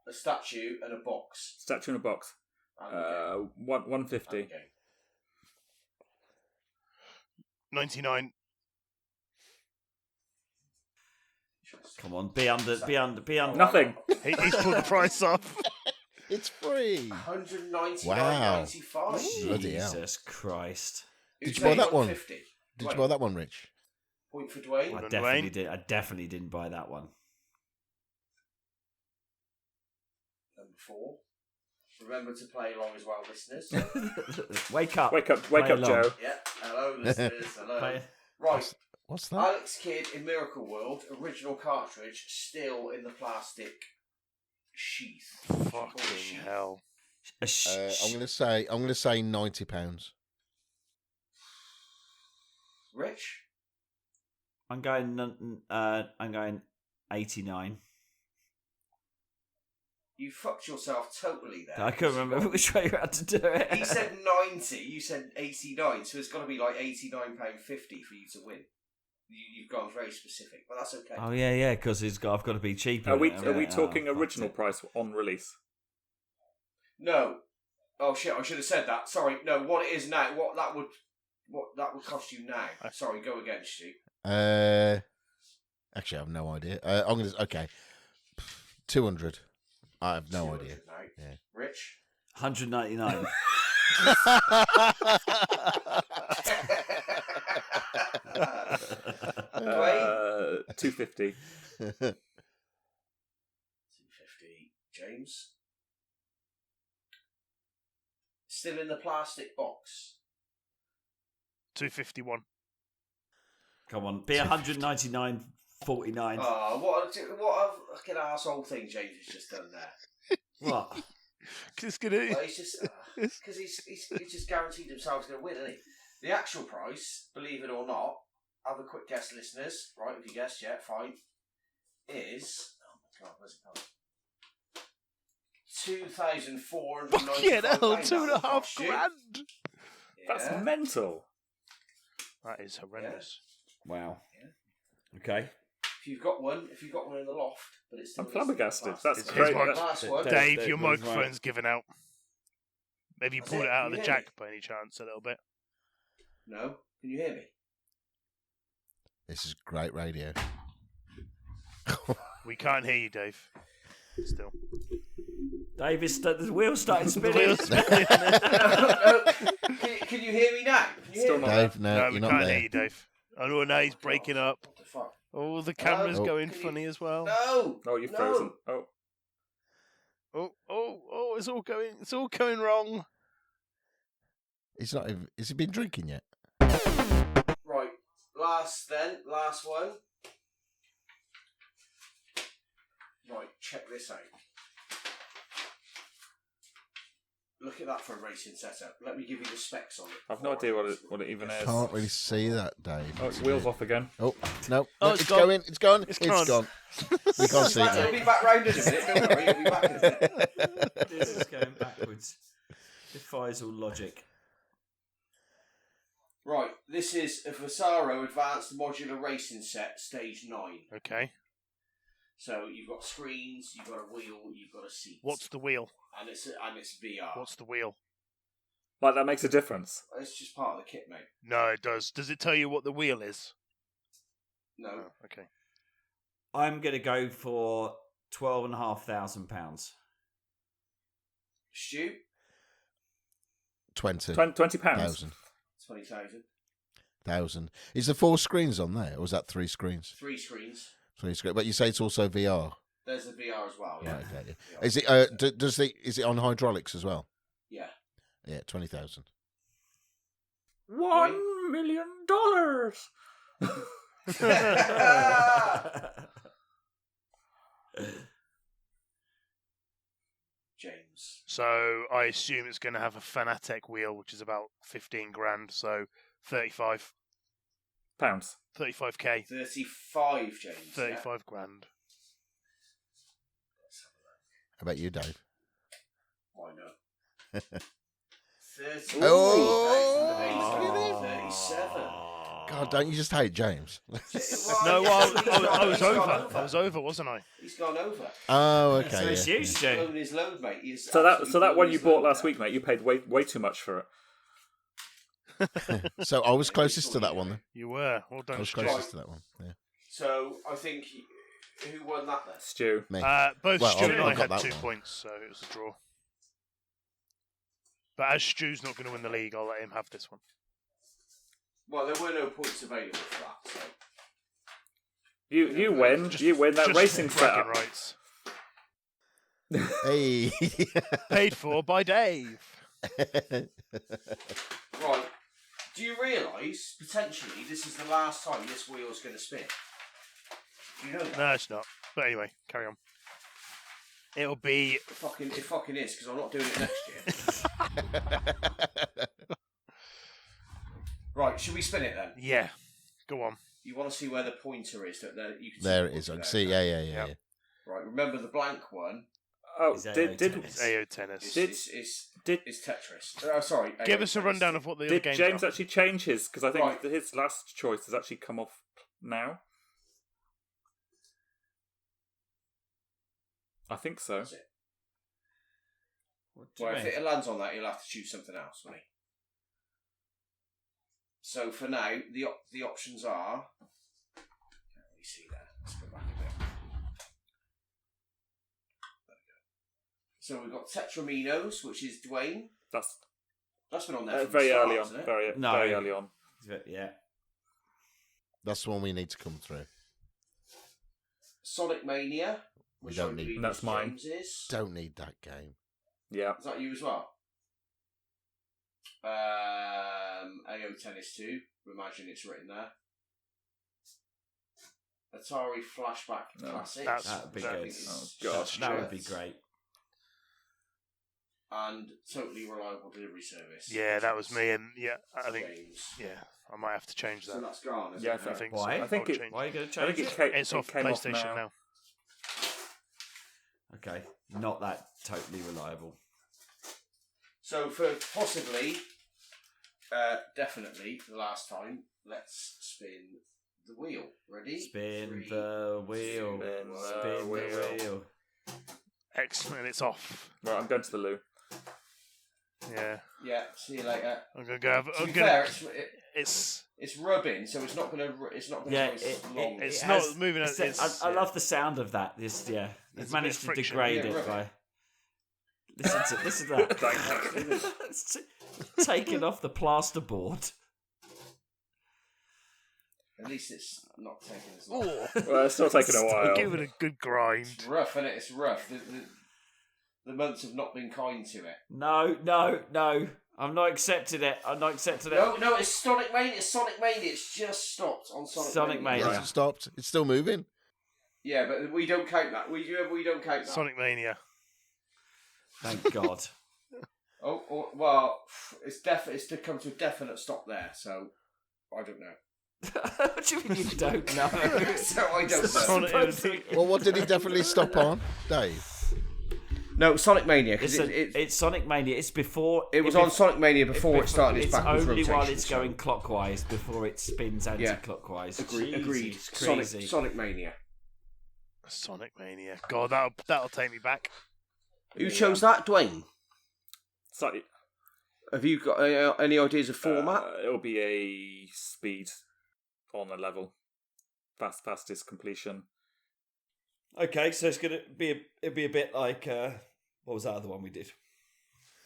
A statue and a box. Statue in a box. And a game. 150. And a game. 99. Come on, be under. Nothing. He's pulled the price up. It's free. 199.95. Bloody hell. Jesus Christ! Did you buy that one? 150. Did you buy that one, Rich? Point for Duane. I Duane. definitely did. I definitely didn't buy that one. Number 4. Remember to play along as well, listeners. Wake up! Wake up, Play along. Joe. Yeah, hello, listeners. Hello. Play- Right, What's that? Alex Kidd in Miracle World, original cartridge, still in the plastic sheath. Fucking hell. I'm gonna say £90. Rich? I'm going 89. You fucked yourself totally there. I couldn't remember which way you had to do it. He said 90, you said 89, so it's got to be like £89.50 for you to win. You've gone very specific, but that's okay. Oh yeah, because I've got to be cheaper. Are we haven't I? talking Oh, original fuck price on release? No. Oh shit, I should have said that. Sorry, no, what it is now, what that would cost you now. Sorry, go again, Stu. Actually, I have no idea. I'm gonna 200. I have no 200 idea. now. Yeah. Rich? 199. Dwayne? 250. 250. James? Still in the plastic box. 251. Come on, be 199.49. Oh, what a fucking arsehole thing James has just done there. What? It's gonna. Well, he's just because he's just guaranteed himself he's going to win, isn't he? The actual price, believe it or not, have a quick guess, listeners. Right, if you guessed, yeah, fine. Is oh my god, where's it gone? £2,495. Fucking hell, £2.5 grand. That's Yeah. mental. That is horrendous. Wow. Okay. If you've got one in the loft, but it's still I'm flabbergasted. That's It's great. his That's- last one. Dave, your was microphone's given out. Maybe you That's pulled it, it out of you the hear jack me? by any chance a little bit. No, can you hear me? This is great radio. We can't hear you, Dave. Still. Dave, the wheel's starting The spinning. wheel's spinning. Can you hear me now? Can you hear Still me? not. Dave, No, no, we you're not can't hear there. you, Dave. Oh, no, he's breaking up. What the fuck? Oh, the camera's Oh. going Can you- funny as well. No. Oh, you've no. frozen. Oh, Oh, it's all going wrong. He's not even, has he been drinking yet? Right, last one. Right, check this out. Look at that for a racing setup. Let me give you the specs on it. I've no idea what it even is. Can't really see that, Dave. Oh, it's wheels off again. Oh, no. Oh, no, it's it's gone. going. It's gone. It's It's gone. gone. We can't see It'll it be back round in a minute, don't worry, it'll be back in a minute. This is going backwards. Defies all logic. Right, this is a Vasaro Advanced Modular Racing Set, Stage 9. Okay. So you've got screens, you've got a wheel, you've got a seat. What's the wheel? And it's VR. What's the wheel? Like, that makes a difference. It's just part of the kit, mate. No, it does. Does it tell you what the wheel is? No. Oh, okay. I'm going to go for £12,500. Stu, 20. £20. 1,000. 20,000. Is there 4 screens on there, or is that 3 screens? 3 screens. 3 screens. But you say it's also VR. There's the VR as well, yeah. Right, okay. Yeah. VR. Is it? Is it on hydraulics as well? Yeah. Yeah, 20,000. $1 million. James. So I assume it's going to have a Fanatec wheel, which is about 15 grand. So 35, Pounds. 35k, 35, James. 35 grand. How about you, Dave? Why not? 30. Oh! 37. God, don't you just hate James? No, well, I was over. I was over, wasn't I? He's gone over. Oh, okay. So it's yeah. you, Stu. Blown his load, mate. He's So that absolutely one blown you his bought load last out. week, mate, you paid way too much for it. So I was closest to that one then. You were. Well I done, was Stu. closest to that one. Yeah. So I think who won that then? Stu. Me. Both Well, Stu and I I got had that 2 one. points, so it was a draw. But as Stu's not going to win the league, I'll let him have this one. Well, there were no points available for that. So You win. You win that Just racing bragging setup. rights. Hey. Paid for by Dave. right, do you realise potentially this is the last time this wheel's going to spin? Do you know that? No, it's not. But anyway, carry on. It'll be... It fucking is because I'm not doing it next year. Right, should we spin it then? Yeah. Go on. You want to see where the pointer is? That you can see There the it is. I pointer can there. see. Yeah. Yep. Right, remember the blank one Oh, Is did tennis. AO Tennis. Is Tetris. Oh, sorry. Give AO us a tennis. rundown of what the other did games James are. actually change his? Because I think Right. his last choice has actually come off now. I think so. That's it. What do you Well, if mean? it lands on that, he'll have to choose something else, won't he? So for now, the options are. Can't really see there. Let's go back a bit. There we go. So we've got Tetraminos, which is Duane. That's been on there from Very the start, early on. hasn't it? Very early on. Yeah. That's the one we need to come through. Sonic Mania. We which don't I need- believe That's mine. James's. Don't need that game. Yeah. Is that you as well? AO Tennis 2. Imagine it's written there. Atari Flashback Classics. That would be which I good. think is Oh, gosh. That would be Stuart. great. And Totally Reliable Delivery Service. Yeah, that was me, and I think Games. I might have to change So that. that's gone, isn't Yeah, it? I I think Why? so. I think I'll it- change Why are you going to I change think it? it came, It's off came PlayStation off now. Okay, not that totally reliable. So for possibly, definitely the last time, let's spin the wheel. Ready? Spin 3, the wheel. Spin the Spin the wheel. wheel. Excellent, it's off. Right, I'm going to the loo. Yeah, Yeah. See you later. I'm gonna go. Have, To I'm be gonna. fair, It's it's rubbing, so it's not gonna. It's not gonna. Yeah, go as long. it's it not has- moving. I love the sound of that. This, yeah, There's you've a bit managed of to friction. degrade Yeah, it rub by. it. Listen to that. It's taken off the plasterboard. At least it's not taking as long. Oh, Well, it's still taking a while. give it a good grind. It's rough, isn't it? It's rough. The months have not been kind to it. No. I'm not accepting it. I'm not accepting it. No, it's Sonic Mania. It's Sonic Mania. It's just stopped on Sonic Mania. It Mania. hasn't stopped. It's still moving. Yeah, but we don't count that. We don't count that. Sonic Mania. Thank God. Oh, well, it's to come to a definite stop there. So I don't know. What do you mean you don't know? So I don't know. Sonic, Well, what did he definitely stop on, Dave? No, Sonic Mania because It's Sonic Mania. It's before. it was on Sonic Mania before it started its It's backwards only rotation. while it's so- going clockwise before it spins anti-clockwise. Agreed. Jesus, crazy. Sonic Mania. Sonic Mania. God, that'll take me back. Who chose that, Duane? So, Have you got any ideas of format? it'll be a speed on a level. Fastest completion. Okay, so it's gonna be it'll be a bit like what was that other one we did?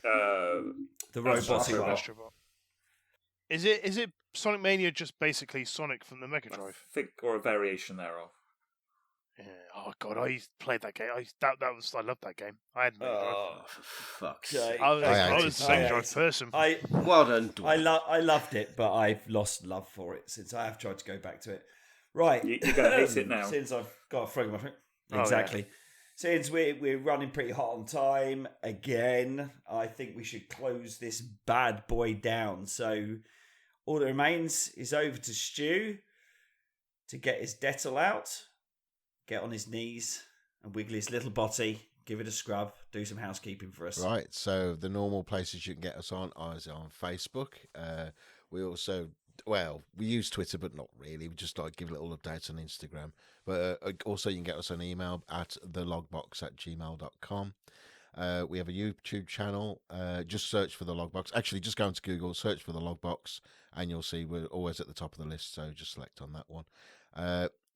The robotic Astrobot. one. Astrobot. Is it Sonic Mania just basically Sonic from the Mega I Drive? think, or a variation thereof. Yeah. Oh God, I played that game. I loved that game. I had a Mega Drive. Oh, For fuck's okay. sake. I was I a Mega hate Drive it. person. Well done, Duane. I loved it, but I've lost love for it since I have tried to go back to it. Right, You're going to hate it now. Since I've got a frog in my throat. Oh, Exactly. Since we're running pretty hot on time again, I think we should close this bad boy down. So all that remains is over to Stu to get his Dettol out, get on his knees and wiggle his little body, give it a scrub, do some housekeeping for us. Right. So the normal places you can get us on is on Facebook. We also, we use Twitter, but not really. We just like give little updates on Instagram. But also you can get us an email at TheLoggBox@gmail.com. We have a YouTube channel. Just search for The LoggBox. Actually, just go into Google, search for The LoggBox, and you'll see we're always at the top of the list. So just select on that one.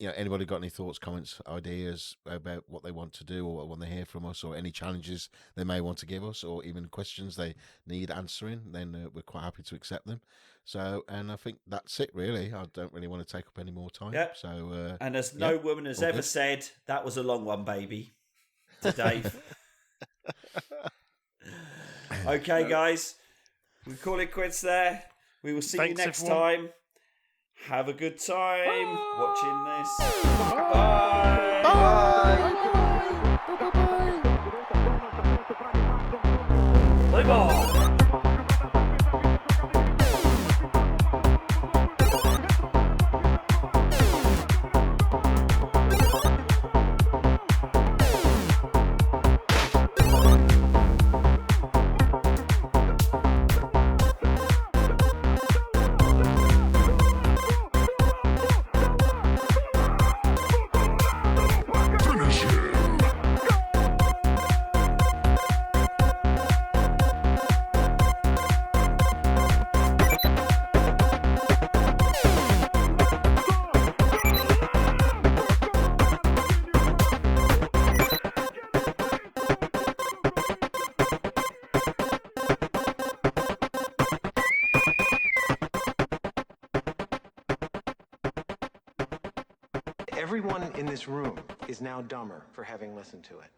Anybody got any thoughts, comments, ideas about what they want to do or what they hear from us, or any challenges they may want to give us, or even questions they need answering, then we're quite happy to accept them. So, and I think that's it, really. I don't really want to take up any more time. Yep. So, And as no woman has all ever good. said, that was a long one, baby. To Dave. Okay, guys. We call it quits there. We will see Thanks, you next everyone. time. Have a good time watching this. Play ball! Everyone in this room is now dumber for having listened to it.